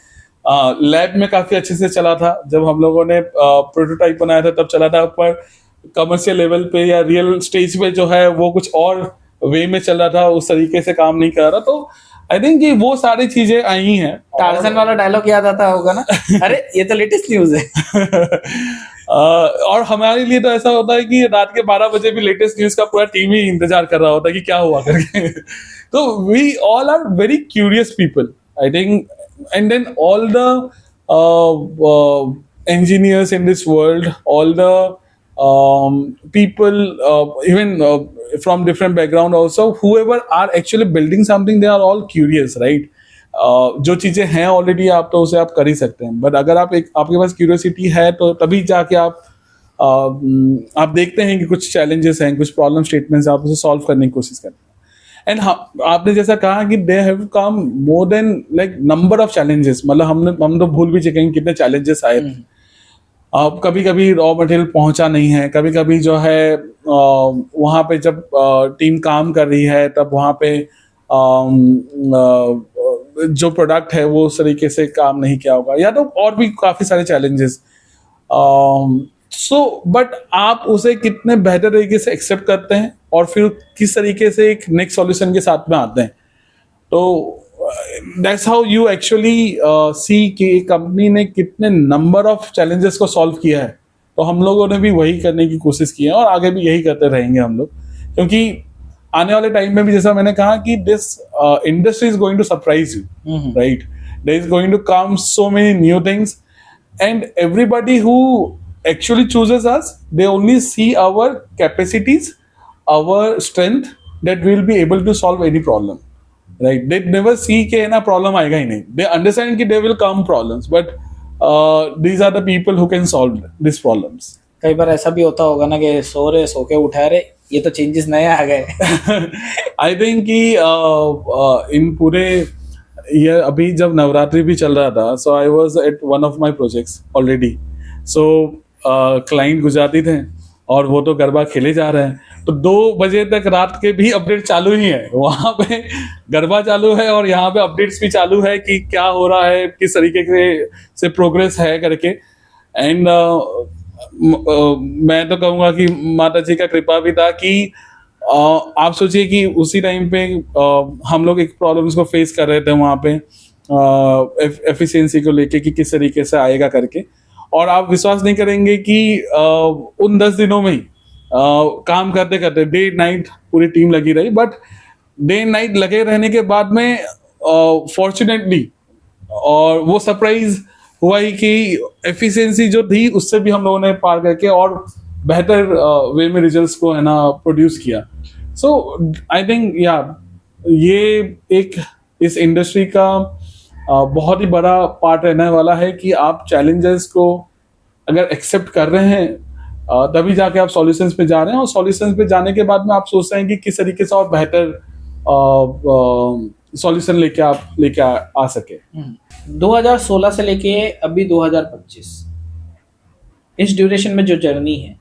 लैब में काफ़ी अच्छे से चला था। जब हम लोगों ने प्रोटोटाइप बनाया था तब चला था, पर कमर्शियल लेवल पे या रियल स्टेज पे जो है वो कुछ और वे में चल रहा था, उस तरीके से काम नहीं कर रहा। तो आई थिंक कि वो सारी चीज़ें आई हैं। टार्जन वाला डायलॉग याद आता होगा ना, अरे ये तो लेटेस्ट न्यूज़ है। और हमारे लिए तो ऐसा होता है कि रात के 12 बजे भी लेटेस्ट न्यूज़ का पूरा टीम ही इंतजार कर रहा होता है कि क्या हुआ करके। तो we all are very curious people, I think. And then all the engineers in this world, all the people, even from different background also, whoever are actually building something, they are all curious, right? जो चीज़ें हैं already आप तो उसे आप कर ही सकते हैं, बट अगर आपके पास क्यूरियोसिटी है तो तभी जाके आप देखते हैं कि कुछ चैलेंजेस हैं, कुछ प्रॉब्लम स्टेटमेंट्स, आप उसे सॉल्व करने की कोशिश करते हैं। एंड आपने जैसा कहा कि they have come more than like number of challenges, मतलब हम तो भूल भी चुके हैं कितने चैलेंजेस आए थे। कभी कभी रॉ मटेरियल पहुंचा नहीं है, कभी कभी जो है वहाँ पे जब टीम काम कर रही है तब वहाँ पे जो प्रोडक्ट है वो उस तरीके से काम नहीं किया होगा, या तो और भी काफ़ी सारे चैलेंजेस। बट आप उसे कितने बेहतर तरीके से एक्सेप्ट करते हैं और फिर किस तरीके से एक नेक्स्ट सॉल्यूशन के साथ में आते हैं। तो that's how you actually see कि कंपनी ने कितने नंबर ऑफ चैलेंजेस को सॉल्व किया है। तो हम लोगों ने भी वही करने की कोशिश की है और आगे भी यही करते रहेंगे हम लोग, क्योंकि आने वाले टाइम में भी जैसा मैंने कहा कि this industry is going to surprise you, right? There is going to come so many new things and everybody who actually chooses us, they only see our capacities, our strength, that we will be able to solve any problem, right? They never see कि ना problem आएगा ही नहीं। They understand कि there will come problems, but these are the people who can solve these problems. कई बार ऐसा भी होता होगा ना कि सो के उठा रहे, ये तो चेंजेस नए आ गए। I think कि इन पूरे ये अभी जब नवरात्रि भी चल रहा था, so I was at one of my projects already, so client Gujarati थे और वो तो गरबा खेले जा रहे हैं, तो 2 बजे तक रात के भी अपडेट चालू ही है। वहाँ पे गरबा चालू है और यहाँ पे अपडेट्स भी चालू है कि क्या हो रहा है, किस तरीके से प्रोग्रेस है करके। एंड मैं तो कहूँगा कि माता जी का कृपा भी था कि आप सोचिए कि उसी टाइम पे हम लोग एक प्रॉब्लम्स को फेस कर रहे थे वहाँ पे एफिशिएंसी को लेके कि किस तरीके से आएगा करके। और आप विश्वास नहीं करेंगे कि उन 10 दिनों में ही काम करते करते डे नाइट पूरी टीम लगी रही, बट डे नाइट लगे रहने के बाद में फॉर्चुनेटली और वो सरप्राइज हुआ ही कि एफिशिएंसी जो थी उससे भी हम लोगों ने पार करके और बेहतर वे में रिजल्ट्स को है ना प्रोड्यूस किया। सो आई थिंक या ये एक इस इंडस्ट्री का बहुत ही बड़ा पार्ट रहने वाला है कि आप चैलेंजेस को अगर एक्सेप्ट कर रहे हैं तभी जाके आप सॉल्यूशंस पे जा रहे हैं, और सॉल्यूशंस पे जाने के बाद में आप सोच रहे हैं कि किस तरीके से और बेहतर सॉल्यूशन लेके आ सके। 2016 से लेके अभी 2025, इस ड्यूरेशन में जो जर्नी है,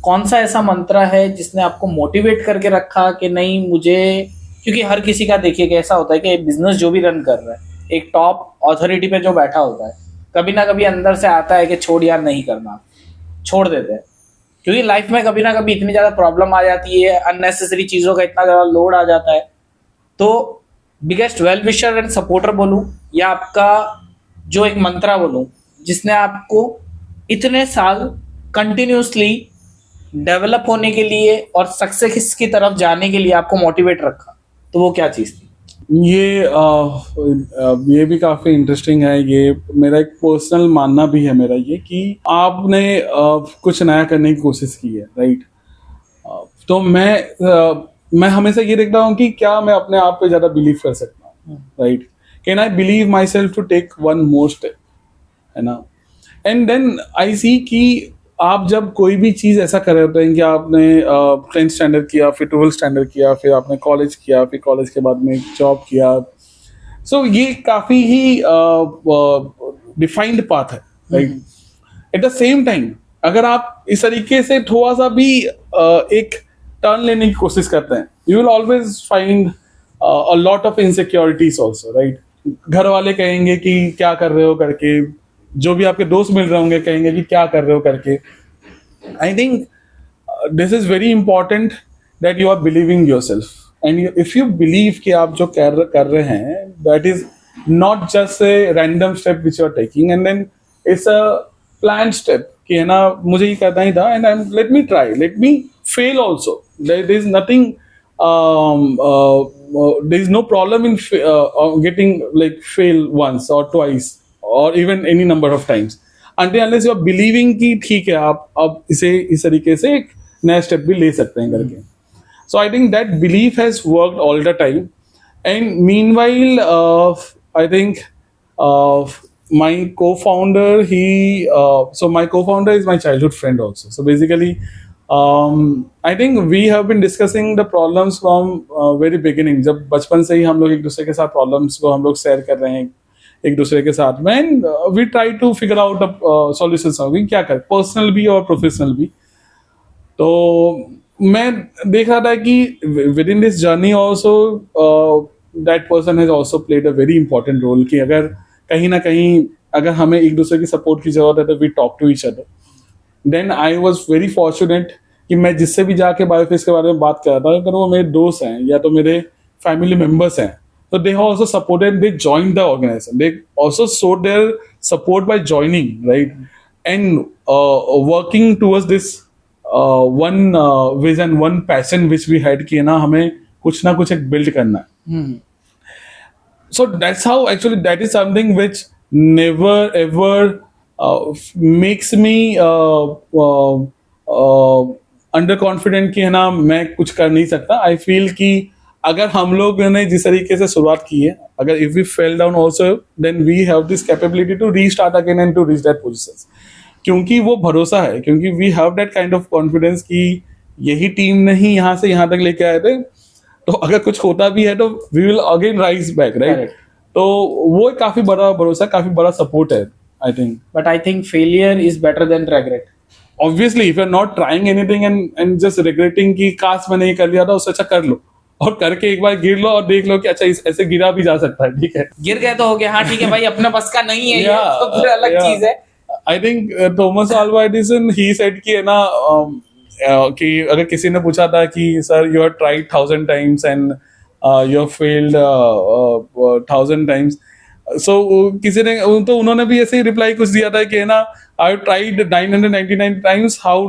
कौन सा ऐसा मंत्रा है जिसने आपको मोटिवेट करके रखा कि नहीं मुझे, क्योंकि हर किसी का देखिए कैसा होता है कि बिजनेस जो भी रन कर रहा है, एक टॉप अथॉरिटी पे जो बैठा होता है, कभी ना कभी अंदर से आता है कि छोड़ यार नहीं करना, छोड़ देते हैं, क्योंकि लाइफ में कभी ना कभी इतनी ज़्यादा प्रॉब्लम आ जाती है, अननेसेसरी चीज़ों का इतना ज़्यादा लोड आ जाता है। तो biggest well wisher and supporter बोलूँ या आपका जो एक मंत्रा बोलूँ जिसने आपको इतने साल कंटिन्यूसली डेवलप होने के लिए और सक्सेस की तरफ जाने के लिए आपको मोटिवेट रखा, तो वो क्या चीज़ थी? ये भी काफी इंटरेस्टिंग है। ये मेरा एक पर्सनल मानना भी है मेरा ये कि आपने कुछ नया करने की कोशिश की है, राइट। तो मैं हमेशा ये देखता हूँ कि क्या मैं अपने आप पे ज्यादा बिलीव कर सकता हूँ, right. Can I believe myself to take one more step, है ना। एंड देन आई सी कि आप जब कोई भी चीज़ ऐसा कर रहे होते हैं कि आपने 10th स्टैंडर्ड किया, फिर 12th स्टैंडर्ड किया, फिर आपने कॉलेज किया, फिर कॉलेज के बाद में जॉब किया, सो ये काफ़ी ही डिफाइंड पाथ है, right. Eight the same time अगर आप इस तरीके से थोड़ा सा भी एक टर्न लेने की कोशिश करते हैं, you will always find a lot of insecurities also, right. घर वाले कहेंगे कि क्या कर रहे हो करके, जो भी आपके दोस्त मिल रहे होंगे कहेंगे कि क्या कर रहे हो करके। I think this is very important that you are believing yourself and if you believe कि आप जो कर रहे हैं that is not just a random step which you are taking and then it's a plan step कि है ना मुझे ये करना ही था and I let me try, let me fail also, there is nothing, there is no problem in getting like fail once or twice or even any number of times until unless you are believing कि ठीक है आप अब इसे इस तरीके से एक नया स्टेप भी ले सकते हैं करके। So I think that belief has worked all the time, and meanwhile I think my co-founder my co-founder is my childhood friend also, so basically I think we have been discussing the problems from very beginning, जब बचपन से ही हम लोग एक दूसरे के साथ problems को हम लोग शेयर कर रहे हैं एक दूसरे के साथ में, and we try to figure out solutions होगी क्या कर, पर्सनल भी और प्रोफेशनल भी। तो मैं देख रहा था कि within this journey also that person has also played a very important role कि अगर कहीं ना कहीं अगर हमें एक दूसरे की सपोर्ट की जरूरत है तो we talk to each other. Then I was very fortunate कि मैं जिससे भी जाके बायोफेस के बारे में बात कर रहा था, अगर वो मेरे दोस्त हैं या तो मेरे फैमिली मेंबर्स हैं, तो they have also supported, they joined the organization, they also showed their support by joining, right, and working towards this one vision, one passion which we had कि ना हमें कुछ ना कुछ एक बिल्ड करना है। So that's how actually that is something which never ever makes me underconfident कि है ना मैं कुछ कर नहीं सकता। I feel कि अगर हम लोग ने जिस तरीके से शुरुआत की है, अगर if we fell down also then we have this capability to restart again and to reach that positions, क्योंकि वो भरोसा है, क्योंकि we have that kind of confidence कि यही टीम नहीं यहाँ से यहाँ तक लेके आए थे, तो अगर कुछ होता भी है तो we will again rise back, right. तो वो काफी बड़ा भरोसा, काफी बड़ा सपोर्ट है I think. But I think failure is better than regret. Obviously if you are not trying anything and just regretting कि काश मैंने ये कर लिया था, उससे अच्छा कर लो और करके एक बार गिर लो और देख लो कि अच्छा ऐसे गिरा भी जा सकता है, ठीक है, गिर गए तो हो गया, हाँ ठीक है भाई अपना बस का नहीं है, ये तो फिर अलग चीज है। I think Thomas Alva Edison he said कि है ना कि अगर किसी ने पूछा था कि sir you have tried 1000 times and you have failed 1000 times, so किसी ने तो उन्होंने भी ऐसे ही रिप्लाई कुछ दिया था कि है ना I have tried 999 times, how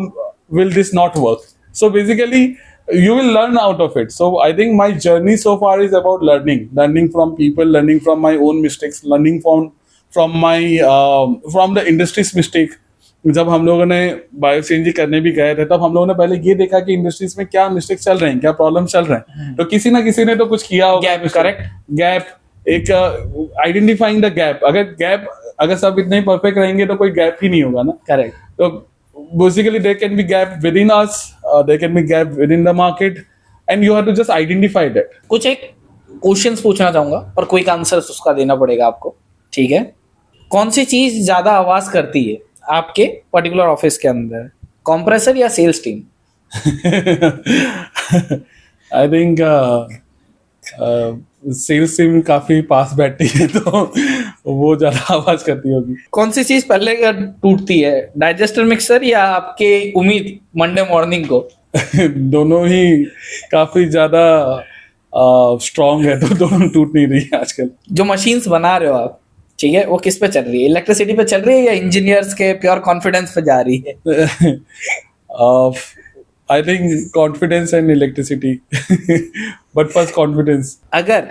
will this not work. So basically you will learn out of it. So I think my journey so far is about learning from people, learning from my own mistakes, learning from my from the industry's mistake. जब हम लोगों ने bio CNG करने भी गए थे तब हम लोगों ने पहले ये देखा कि इंडस्ट्रीज में क्या मिस्टेक चल रहे हैं, क्या प्रॉब्लम चल रहे हैं, तो किसी ना किसी ने तो कुछ किया होगा, करेक्ट, गैप एक आइडेंटिफाइंग द गैप, अगर सब इतने ही परफेक्ट रहेंगे तो कोई गैप ही नहीं होगा ना। करेक्ट। तो basically there can be gap within us, there can be gap within the market, and you have to just identify that. कुछ एक क्वेश्चंस पूछना चाहूंगा और क्विक आंसर्स उसका देना पड़ेगा आपको, ठीक है? कौन सी चीज ज्यादा आवाज करती है आपके पर्टिकुलर ऑफिस के अंदर, कंप्रेसर या sales team? I think sales team काफी पास बैठती है तो वो ज्यादा आवाज करती होगी। कौन सी चीज पहले टूटती है, डाइजेस्टर मिक्सर या आपके उम्मीद मंडे मॉर्निंग को? दोनों ही काफी ज्यादा स्ट्रांग है, तो दोनों टूट नहीं रही है आजकल। जो मशीन्स बना रहे हो आप, ठीक है, वो किस पे चल रही है? इलेक्ट्रिसिटी पे चल रही है या इंजीनियर्स के प्योर कॉन्फिडेंस पे जा रही है? I think confidence and electricity, but first confidence. अगर,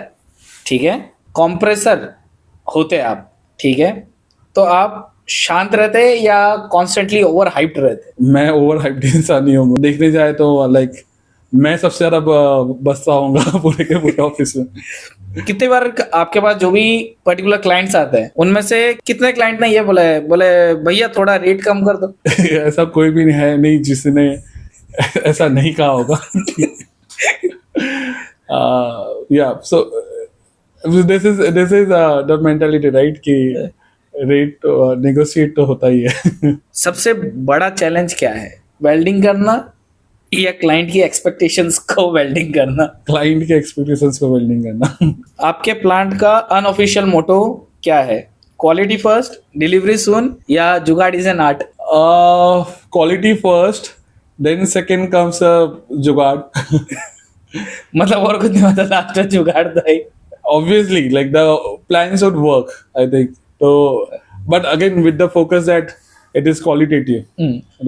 ठीक है, कंप्रेसर होते आप, ठीक है, तो आप शांत रहते या कॉन्स्टेंटली ओवर हाइप्ड रहते? मैं ओवर हाइप्ड इंसान नहीं हूँ, देखने जाए तो लाइक मैं सबसे ज्यादा बसता हूँ पूरे के पूरे ऑफिस में। कितनी बार आपके पास जो भी पर्टिकुलर क्लाइंट्स आते हैं उनमें से कितने क्लाइंट ने ये बोले भैया थोड़ा रेट कम कर दो? ऐसा कोई भी है नहीं जिसने ऐसा नहीं कहा होगा। या सो this is the mentality, right, कि रेट नेगोशिएट तो होता ही है। सबसे बड़ा चैलेंज क्या है, वेल्डिंग करना या क्लाइंट की एक्सपेक्टेशंस को वेल्डिंग करना? क्लाइंट के एक्सपेक्टेशंस को वेल्डिंग करना। आपके प्लांट का अनऑफिशियल मोटो क्या है, क्वालिटी फर्स्ट, डिलीवरी सून या jugaad is an art? Quality first, then second comes jugaad. मतलब और कुछ नहीं, मतलब लास्ट में जुगाड़ था ही। Obviously, like the plans would work, I think. So, but again, with the focus that it is qualitative,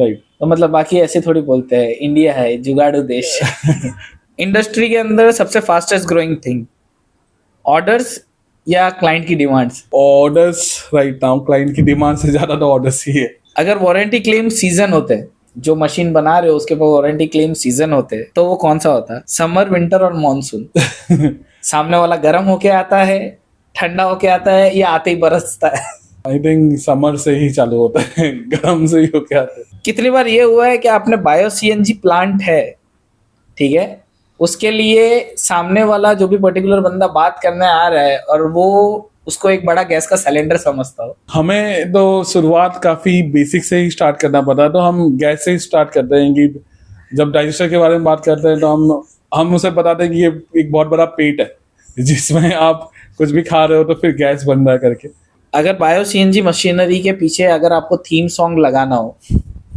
right? तो मतलब बाकी ऐसे थोड़ी बोलते हैं, इंडिया है जुगाड़ू देश। इंडस्ट्री के अंदर सबसे फास्टेस्ट ग्रोइंग थिंग, ऑर्डर्स या क्लाइंट की demands? Orders right now, client की डिमांड से ज्यादा तो ऑर्डर्स ही है। अगर वारंटी क्लेम सीजन होते, जो मशीन बना रहे हो उसके ऊपर वारंटी क्लेम सीजन होते, तो वो कौन सा होता? समर, विंटर और मॉनसून? सामने वाला गर्म होके आता है, ठंडा होके आता है या आते ही बरसता है? आई थिंक समर से ही चालू होता है, गर्म से ही होके आता है। कितनी बार ये हुआ है कि आपने बायो सीएनजी प्लांट है, ठीक है, उसके लिए सामने वाला जो भी पर्टिकुलर बंदा बात करने आ रहा है और वो उसको एक बड़ा गैस का सिलेंडर समझता हो? हमें तो शुरुआत काफी बेसिक से ही स्टार्ट करना पड़ा, तो हम गैस से ही स्टार्ट करते हैं कि जब डाइजेस्टर के बारे में बात करते हैं तो हम उसे बताते हैं कि ये एक बहुत बड़ा पेट है जिसमें आप कुछ भी खा रहे हो तो फिर गैस बन रहा है करके। अगर बायो सीएनजी मशीनरी के पीछे अगर आपको थीम सॉन्ग लगाना हो,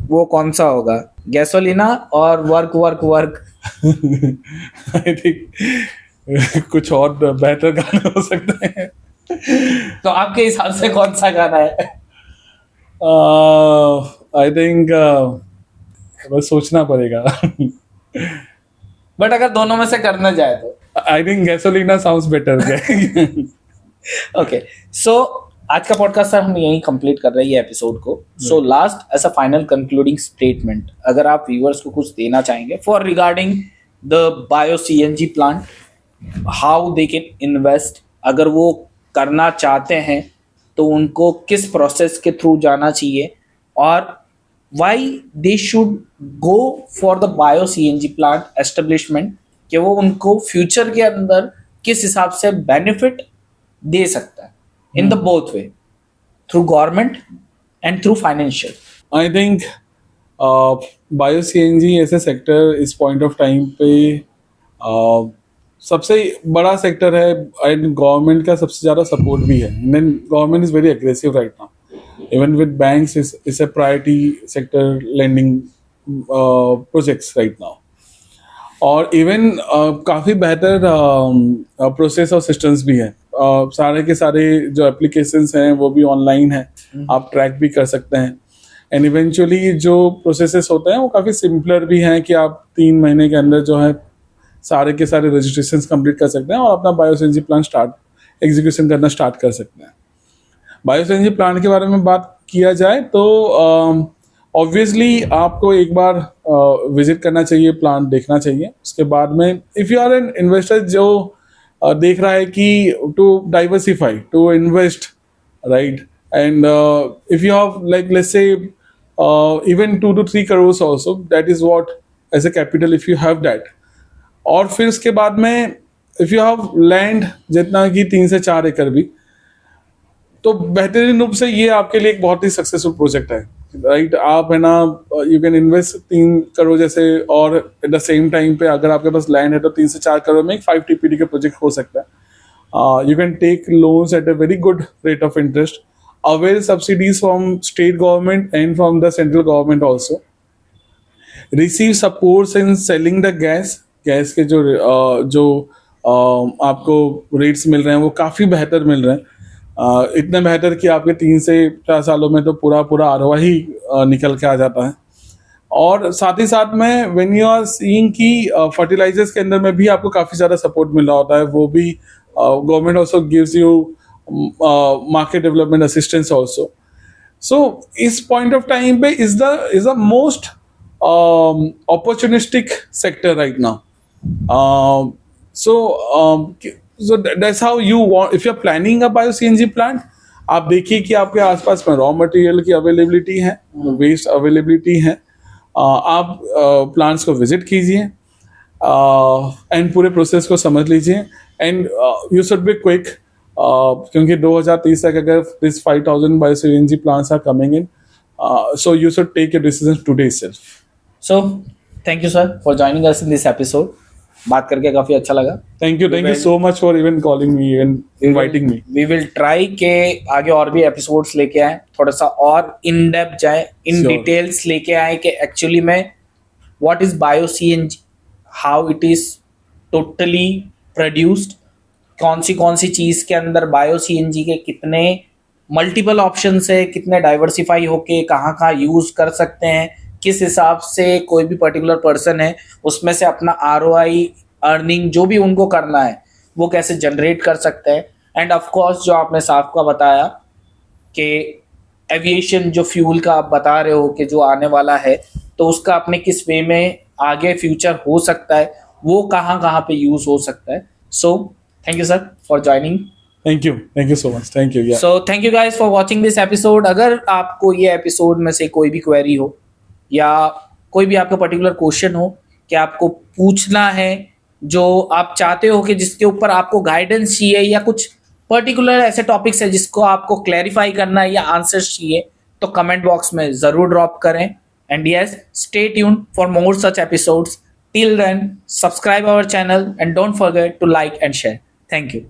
वो कौन सा होगा, गैसोलीना और work work work? I think कुछ और बेहतर गाने हो सकते हैं। तो आपके हिसाब से कौन सा गाना है? आई थिंक बस सोचना पड़ेगा। बट अगर दोनों में से करना जाए तो I think Gasolina sounds better. Okay, so आज का पॉडकास्ट सर हम यहीं कंप्लीट कर रहे हैं एपिसोड को। So last as a final concluding statement, अगर आप व्यूअर्स को कुछ देना चाहेंगे for regarding the bio CNG plant, how they can invest, अगर वो करना चाहते हैं तो उनको किस प्रोसेस के थ्रू जाना चाहिए, और why they should go for the bio CNG plant establishment, कि वो उनको फ्यूचर के अंदर किस हिसाब से बेनिफिट दे सकता है in the both way, through government and through financial. I think bio CNG ऐसे सेक्टर इस पॉइंट ऑफ टाइम पे सबसे बड़ा सेक्टर है एंड गवर्नमेंट का सबसे ज़्यादा सपोर्ट भी है। And government is very aggressive right now, even with banks is a priority sector lending projects right now, और इवन काफ़ी बेहतर प्रोसेस और सिस्टम्स भी हैं। सारे के सारे जो एप्लीकेशंस हैं वो भी ऑनलाइन हैं, आप ट्रैक भी कर सकते हैं, एंड इवेंचुअली जो प्रोसेसेस होते हैं वो काफ़ी सिंपलर भी हैं कि आप 3 महीने के अंदर जो है सारे के सारे रजिस्ट्रेशंस कंप्लीट कर सकते हैं और अपना बायो सीएनजी प्लांट एग्जीक्यूशन करना स्टार्ट कर सकते हैं। बायो सीएनजी प्लांट के बारे में बात किया जाए तो ऑब्वियसली आपको एक बार विजिट करना चाहिए, प्लांट देखना चाहिए। उसके बाद में if you are an investor जो देख रहा है कि to diversify, to invest, right? And if you have like let's say even 2 to 3 crores also, that is what as a capital if you have that. और फिर उसके बाद में इफ यू हैव लैंड जितना कि 3 से 4 एकड़ भी, तो बेहतरीन रूप से ये आपके लिए एक बहुत ही सक्सेसफुल प्रोजेक्ट है, राइट? आप है ना, यू कैन इन्वेस्ट 3 करोड़ जैसे, और एट द सेम टाइम पे अगर आपके पास लैंड है तो 3 से 4 करोड़ में एक 5 TPD का प्रोजेक्ट हो सकता है. You can take loans at a very good rate of interest, avail subsidies from state government and from the central government also, receive supports in selling the gas के जो आपको रेट्स मिल रहे हैं वो काफ़ी बेहतर मिल रहे हैं, इतने बेहतर कि आपके 3 से 4 सालों में तो पूरा ROI ही निकल के आ जाता है. और साथ ही साथ में व्हेन यू आर सीइंग कि फर्टिलाइजर्स के अंदर में भी आपको काफ़ी ज़्यादा सपोर्ट मिल रहा होता है, वो भी government also gives you market development assistance also. So इस point of time पे is the most opportunistic sector right now. So that's how you want, if you're planning a bio CNG plant, आप देखिए कि आपके आसपास में raw material की availability है, वेस्ट अवेलेबिलिटी है, आप प्लांट्स को विजिट कीजिए एंड पूरे प्रोसेस को समझ लीजिए, and you should be quick, क्योंकि 2030 तक अगर this 5000 bio CNG plants are coming in, so you should take your decisions today itself. So thank you sir for joining us in this episode. बात करके काफी अच्छा लगा. Thank you so much for even calling me and inviting me. We will try के आगे और भी episodes लेके आए, थोड़ा सा और इन डेप्थ जाए, इन डिटेल्स लेके आए कि एक्चुअली में what is bio CNG, how it is totally produced, कौन सी चीज़ के अंदर बायो CNG के कितने मल्टीपल ऑप्शंस है, कितने डाइवर्सिफाई होके कहाँ यूज़ कर सकते हैं, किस हिसाब से कोई भी पर्टिकुलर पर्सन है उसमें से अपना ROI अर्निंग जो भी उनको करना है वो कैसे जनरेट कर सकते हैं. एंड ऑफ कोर्स जो आपने साफ का बताया कि एविएशन जो फ्यूल का आप बता रहे हो कि जो आने वाला है, तो उसका अपने किस वे में आगे फ्यूचर हो सकता है, वो कहाँ पे यूज़ हो सकता है. सो thank you sir for joining. Thank you so much. Thank you. Yeah. So thank you guys for watching this episode. अगर आपको ये एपिसोड में से कोई भी क्वेरी हो या कोई भी आपका पर्टिकुलर क्वेश्चन हो कि आपको पूछना है, जो आप चाहते हो कि जिसके ऊपर आपको गाइडेंस चाहिए, या कुछ पर्टिकुलर ऐसे टॉपिक्स है जिसको आपको क्लैरिफाई करना है या आंसर्स चाहिए, तो कमेंट बॉक्स में ज़रूर ड्रॉप करें. And yes, stay tuned for more such episodes. Till then, subscribe our channel and don't forget to like and share. Thank you.